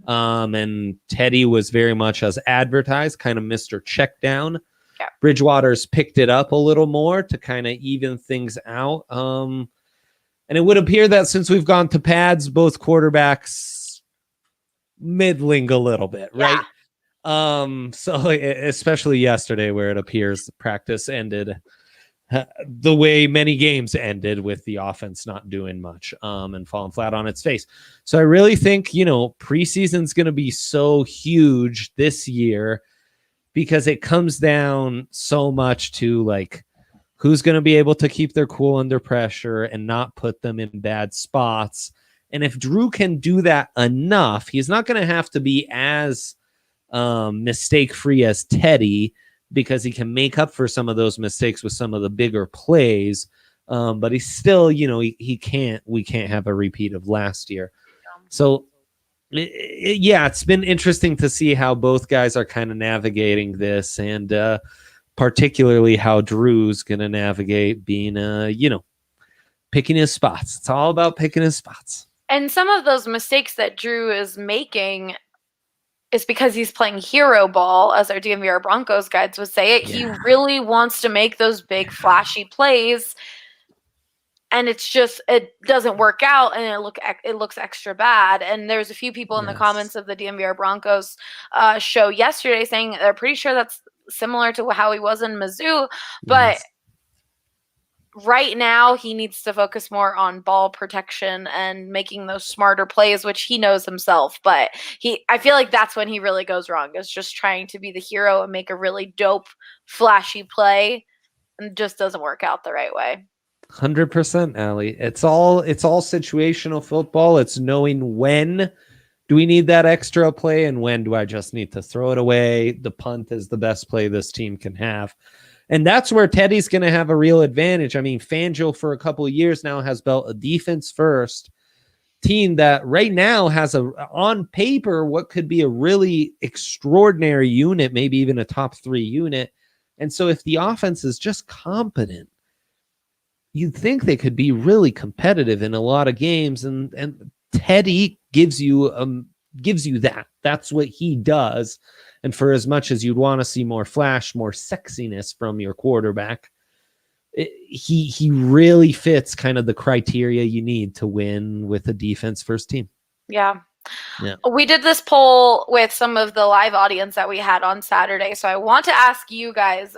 And Teddy was very much as advertised, kind of Mr. Checkdown. Yeah. Bridgewater's picked it up a little more to kind of even things out. And it would appear that since we've gone to pads, both quarterbacks middling a little bit, right? So especially yesterday, where it appears the practice ended the way many games ended, with the offense not doing much and falling flat on its face. So I really think, preseason's going to be so huge this year because it comes down so much to like who's going to be able to keep their cool under pressure and not put them in bad spots. And if Drew can do that enough, he's not going to have to be as mistake-free as Teddy, because he can make up for some of those mistakes with some of the bigger plays. But he's still, we can't have a repeat of last year. So it's been interesting to see how both guys are kind of navigating this, and particularly how Drew's going to navigate being, picking his spots. It's all about picking his spots. And some of those mistakes that Drew is making is because he's playing hero ball, as our DNVR Broncos guides would say it. Yeah. He really wants to make those big flashy plays, and it's just, it doesn't work out, and it looks extra bad. And there's a few people in the comments of the DNVR Broncos show yesterday saying they're pretty sure that's similar to how he was in Mizzou, but right now he needs to focus more on ball protection and making those smarter plays, which he knows himself. But I feel like that's when he really goes wrong, is just trying to be the hero and make a really dope, flashy play, and just doesn't work out the right way. 100%, Allie. It's all situational football. It's knowing when do we need that extra play and when do I just need to throw it away. The punt is the best play this team can have. And that's where Teddy's going to have a real advantage. I mean, Fangio for a couple of years now has built a defense-first team that right now has on paper what could be a really extraordinary unit, maybe even a top 3 unit. And so if the offense is just competent, you'd think they could be really competitive in a lot of games. And Teddy gives you that. That's what he does. And for as much as you'd want to see more flash, more sexiness from your quarterback, he really fits kind of the criteria you need to win with a defense first team. Yeah. We did this poll with some of the live audience that we had on Saturday. So I want to ask you guys,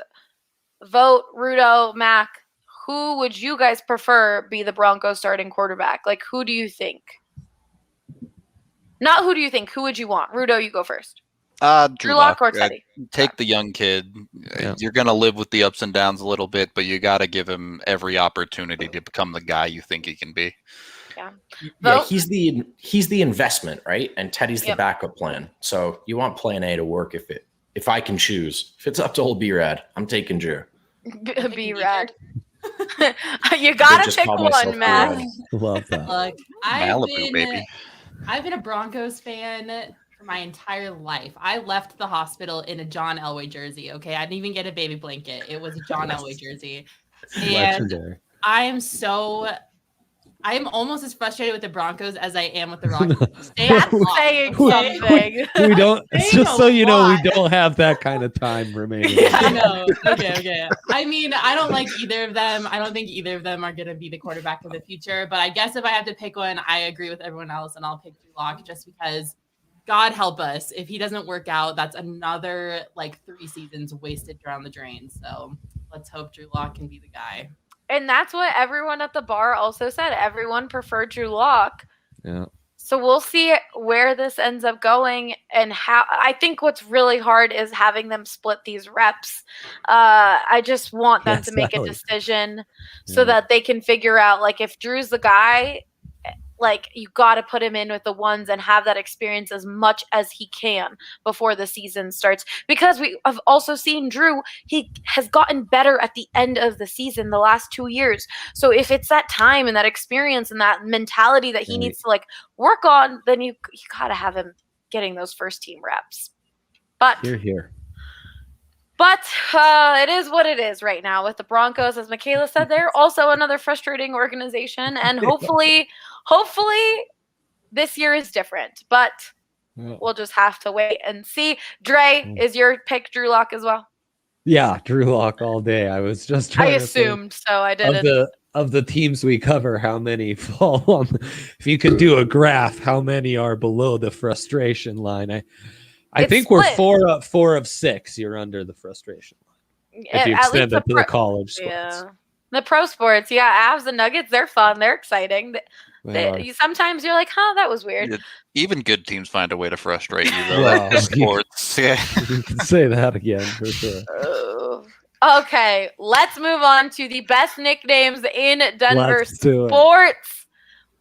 vote, Rudo, Mac, who would you guys prefer be the Broncos starting quarterback? Like, who do you think? Not who do you think, who would you want? Rudo, you go first. Drew Lock Lock. or Teddy? Take the young kid. Yeah. You're going to live with the ups and downs a little bit, but you got to give him every opportunity to become the guy you think he can be. Yeah, he's the investment, right? And Teddy's the backup plan. So you want plan A to work if I can choose. If it's up to old B-Rad, I'm taking Drew. B-Rad. You gotta pick one, Mac. Love that. Look, Baby. I've been a Broncos fan for my entire life. I left the hospital in a John Elway jersey. Okay, I didn't even get a baby blanket. It was a John Elway jersey. And legendary. I am almost as frustrated with the Broncos as I am with the Rockies. That's saying something. We don't. Saying Just so you know, lot. we don't have that kind of time remaining. I know. Okay. I mean, I don't like either of them. I don't think either of them are going to be the quarterback of the future. But I guess if I have to pick one, I agree with everyone else, and I'll pick Drew Lock just because. God help us. If he doesn't work out, that's another 3 seasons wasted down the drain. So let's hope Drew Lock can be the guy. And that's what everyone at the bar also said. Everyone preferred Drew Lock. Yeah. So we'll see where this ends up going and how. I think what's really hard is having them split these reps. I just want them to make a decision so that they can figure out, if Drew's the guy, like you got to put him in with the ones and have that experience as much as he can before the season starts. Because we have also seen Drew, he has gotten better at the end of the season the last 2 years. So if it's that time and that experience and that mentality that he needs to like work on, then you got to have him getting those first team reps. But Here. But it is what it is right now with the Broncos. As Michaela said, they're also another frustrating organization. And hopefully this year is different. But we'll just have to wait and see. Dre, is your pick Drew Lock as well? Yeah, Drew Lock all day. I was just trying to assumed, so I didn't. Of the teams we cover, how many fall on? If you could do a graph, how many are below the frustration line? I think split. We're 4 of 6. You're under the frustration line. If you extend it to the college sports. Yeah. The pro sports, Avs and Nuggets, they're fun. They're exciting. Sometimes you're like, that was weird. Even good teams find a way to frustrate you, though. Well, sports. Yeah. You can say that again for sure. Okay, let's move on to the best nicknames in Denver Let's do it. sports.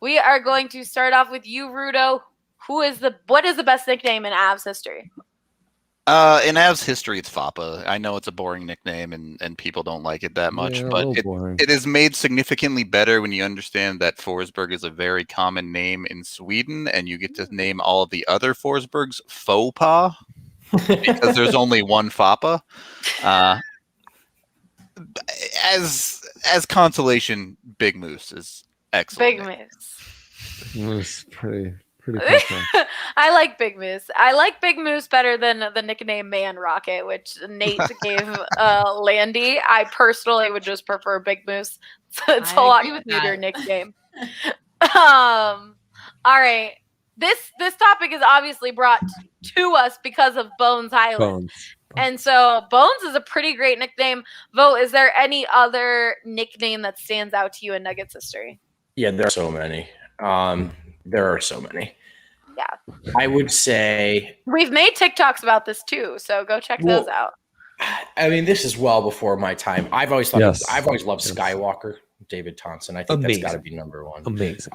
We are going to start off with you, Rudo. What is the best nickname in Avs history? In Avs history, it's Fapa. I know it's a boring nickname and people don't like it that much, but it is made significantly better when you understand that Forsberg is a very common name in Sweden, and you get to name all of the other Forsbergs faux pas because there's only one Fapa. As consolation, Big Moose is excellent. Big Moose. It's pretty I like Big Moose. I like Big Moose better than the nickname Man Rocket, which Nate gave Landy. I personally would just prefer Big Moose. It's a lot cuter nickname. All right. This topic is obviously brought to us because of Bones Hyland. And so Bones is a pretty great nickname. Vo, is there any other nickname that stands out to you in Nuggets history? Yeah, there are so many. There are so many. Yeah. I would say we've made TikToks about this too, so go check those out. I mean, this is well before my time. I've always loved Skywalker, David Thompson. I think that's got to be number one. Amazing.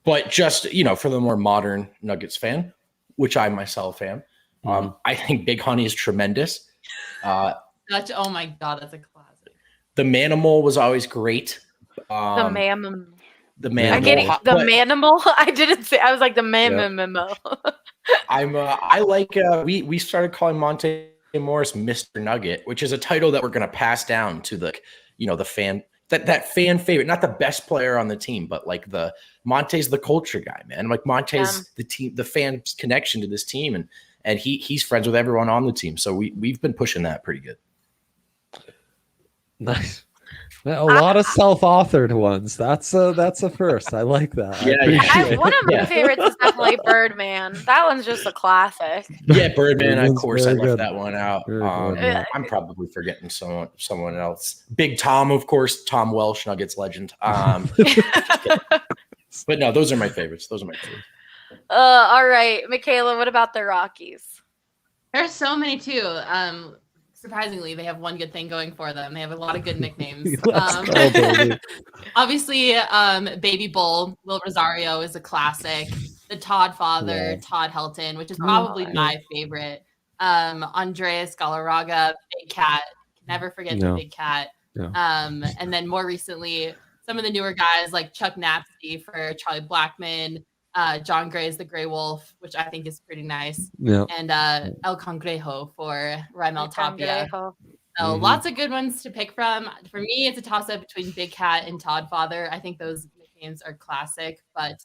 But just, for the more modern Nuggets fan, which I myself am, I think Big Honey is tremendous. Oh my God, that's a classic. The Manimal was always great. The Manimal. The Manimal. I'm getting the Manimal. I didn't say. I was like the Manimal. I like. We started calling Monte Morris Mr. Nugget, which is a title that we're going to pass down to the fan that fan favorite, not the best player on the team, but like Monte's the culture guy, man. Like Monte's the team, the fans' connection to this team, and he's friends with everyone on the team. So we've been pushing that pretty good. Nice. A lot of self-authored ones. That's a first. I like that. Yeah. One of my favorites is definitely Birdman. That one's just a classic. Yeah, Birdman. Of course, I left that one out. Good. I'm probably forgetting someone else. Big Tom, of course. Tom Welsh, Nuggets legend. But no, those are my favorites. All right, Michaela. What about the Rockies? There's so many too. Surprisingly, they have one good thing going for them. They have a lot of good nicknames. Obviously, Baby Bull, Will Rosario is a classic. The Todd father, Todd Helton, which is probably my favorite. Andreas Galarraga, Big Cat. Never forget the Big Cat. And then more recently, some of the newer guys like Chuck Napsty for Charlie Blackmon, John Gray's The Gray Wolf, which I think is pretty nice. Yeah. And El Cangrejo for Raimel Tapia. So lots of good ones to pick from. For me, it's a toss-up between Big Cat and Todd Father. I think those nicknames are classic, but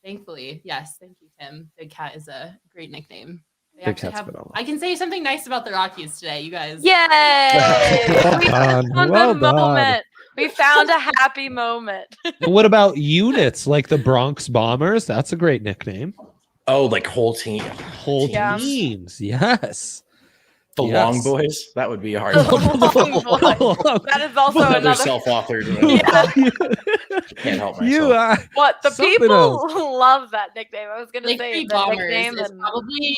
thankfully, yes, thank you, Tim. Big Cat is a great nickname. I can say something nice about the Rockies today, you guys. Yay! Well done. We found a happy moment. What about units like the Bronx Bombers? That's a great nickname. Oh, like whole team. Whole teams. Yes. The Long Boys. That would be a hard one. That is also another self-authored. Can't help myself. The people love that nickname. I was going to say Street Bombers nickname is probably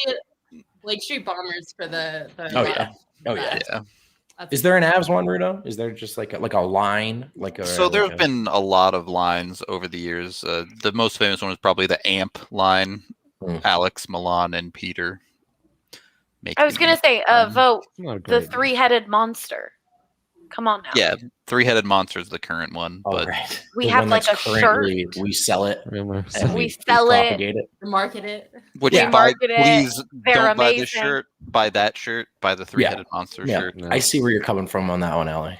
Lake Street Bombers for the Oh yeah. Is there an Avs one, Rudo? Is there just like a line? So there have been a lot of lines over the years. The most famous one is probably the AMP line. Alex, Milan, and Peter. I was going to say, vote the three-headed monster. Come on now. Yeah, three-headed monster is the current one. Oh, but right. We have like a shirt. We sell it. We sell it. Market it. Which we market it. Please They're don't buy amazing. this shirt. Buy that shirt. Buy the three-headed monster shirt. No. I see where you're coming from on that one, Allie.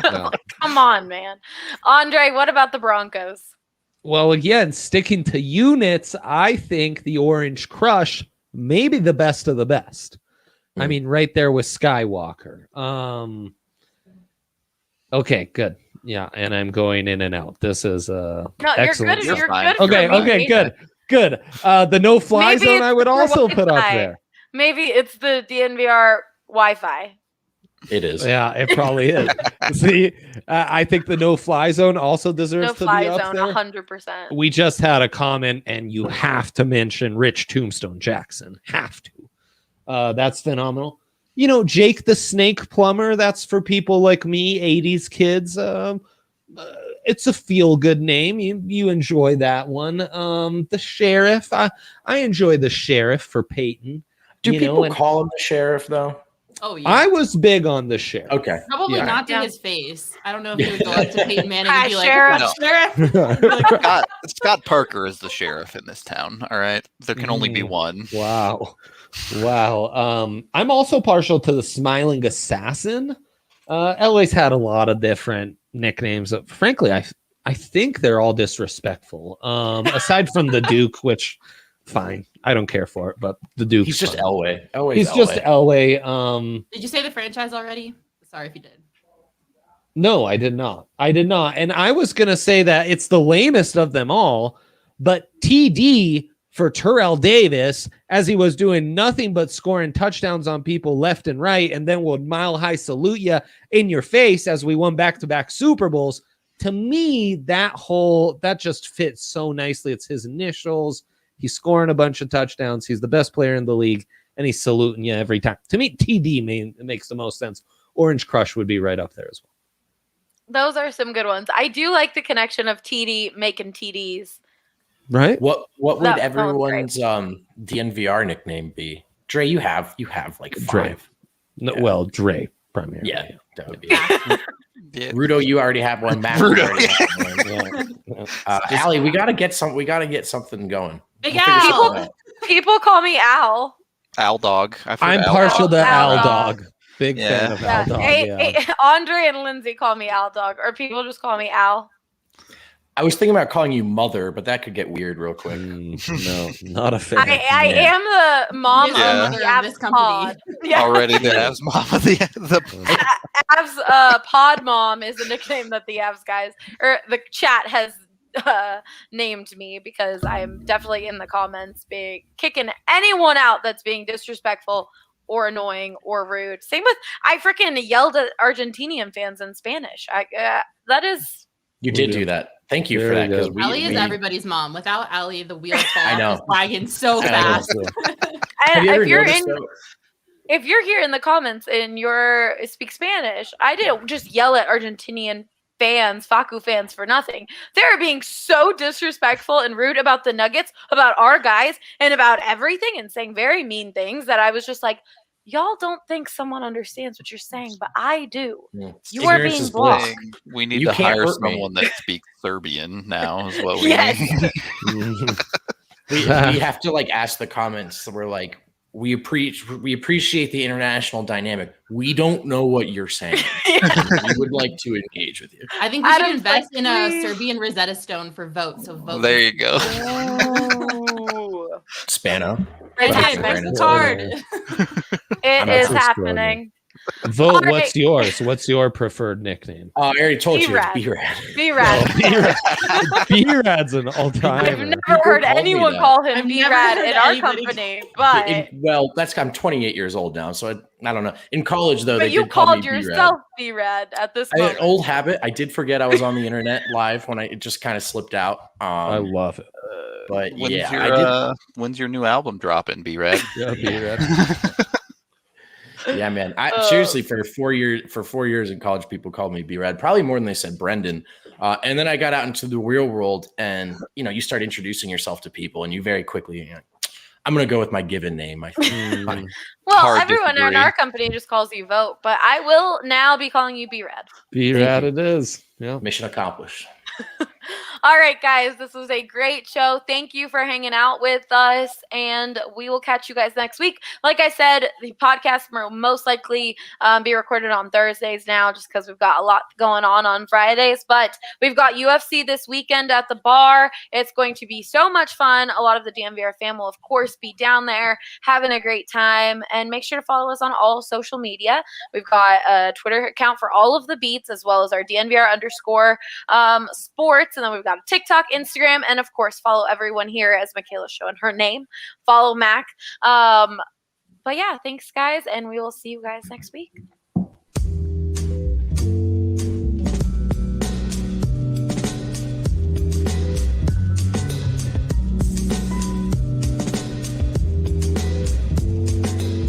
No. Come on, man. Andre, what about the Broncos? Well, again, sticking to units, I think the Orange Crush may be the best of the best. I mean, right there with Skywalker. Okay, good. Yeah, and I'm going in and out. This is excellent. You're good. Okay, good. The no-fly zone I would also put up there. Maybe it's the DNVR Wi-Fi. It is. Yeah, it probably is. See, I think the no-fly zone also deserves to be up zone, there. 100%. We just had a comment, and you have to mention Rich Tombstone Jackson. Have to. That's phenomenal. You know, Jake the Snake Plumber, that's for people like me, 80s kids. It's a feel-good name. You enjoy that one. The Sheriff, I enjoy the Sheriff for Peyton. Do people call him the Sheriff, though? Oh, yeah. I was big on the Sheriff. Okay. Probably not to his face. I don't know if he would go up to Peyton Manning and be like, Sheriff. Scott Parker is the Sheriff in this town, all right? There can only be one. Wow. I'm also partial to the Smiling Assassin. LA's had a lot of different nicknames. Frankly, I think they're all disrespectful. Aside from the Duke, which fine, I don't care for it, but the Duke. He's just Elway. He's just Elway. Did you say the franchise already? Sorry if you did. No, I did not. And I was gonna say that it's the lamest of them all, but TD for Terrell Davis, as he was doing nothing but scoring touchdowns on people left and right, and then would mile high salute you in your face as we won back-to-back Super Bowls. To me, that just fits so nicely. It's his initials. He's scoring a bunch of touchdowns. He's the best player in the league, and he's saluting you every time. To me, TD makes the most sense. Orange Crush would be right up there as well. Those are some good ones. I do like the connection of TD making TDs. Right? What would everyone's DNVR nickname be? Dre, you have like 5. Dre. No, yeah. Well, Dre primarily. Yeah, that would be. Rudo, you already have one. Matt, Allie, we gotta get something going. Big Al. People call me Al. Al Dog. I'm partial to Al Dog. Big fan of Al Dog. Andre and Lindsay call me Al Dog, or people just call me Al. I was thinking about calling you Mother, but that could get weird real quick. No, not a fan. I am the mom of the Avs pod. Yeah. Already the Avs mom of the Avs pod mom is the nickname that the Avs guys or the chat has named me, because I am definitely in the comments kicking anyone out that's being disrespectful or annoying or rude. Same with I freaking yelled at Argentinian fans in Spanish. That is. You did do that. Thank you for that. Because Allie is everybody's mom. Without Allie, the wheels fall off this wagon so fast. And if you're here in the comments and you speak Spanish, I didn't just yell at Argentinian fans, Facu fans, for nothing. They're being so disrespectful and rude about the Nuggets, about our guys, and about everything, and saying very mean things that I was just like, y'all don't think someone understands what you're saying, but I do. Yeah. You are being blocked. We need to hire someone that speaks Serbian now is what we need. we have to ask the comments. We're like, we appreciate the international dynamic. We don't know what you're saying. We would like to engage with you. I think we should invest in a Serbian Rosetta Stone for votes. So vote. There you go. Spano. It's hard. It is happening. Vote. Right. What's yours? What's your preferred nickname? I already told you. It's B-Rad. B-Rad's an all-time. I've never heard anyone call him B-Rad in our company. But I'm 28 years old now, so I don't know. In college, though, but you called yourself B-Rad at this moment. An old habit. I did forget I was on the internet live when it just kind of slipped out. I love it. But when's your new album dropping, B-Rad? Yeah, B-Rad. Yeah, man. I seriously, for 4 years in college, people called me B-Red, probably more than they said Brendan. And then I got out into the real world, and you start introducing yourself to people, and you very quickly, I'm gonna go with my given name. I think. Well, Hard everyone in disagree. our company just calls you Vote, but I will now be calling you B-Red. B-Rad it is. Yeah. Mission accomplished. All right, guys, this was a great show. Thank you for hanging out with us, and we will catch you guys next week. Like I said, the podcast will most likely be recorded on Thursdays now, just because we've got a lot going on Fridays. But we've got UFC this weekend at the bar. It's going to be so much fun. A lot of the DNVR fam will, of course, be down there having a great time. And make sure to follow us on all social media. We've got a Twitter account for all of the beats, as well as our DNVR _sports. And then we've got a TikTok, Instagram, and of course, follow everyone here as Michaela's showing her name. Follow Mac. But yeah, thanks, guys, and we will see you guys next week.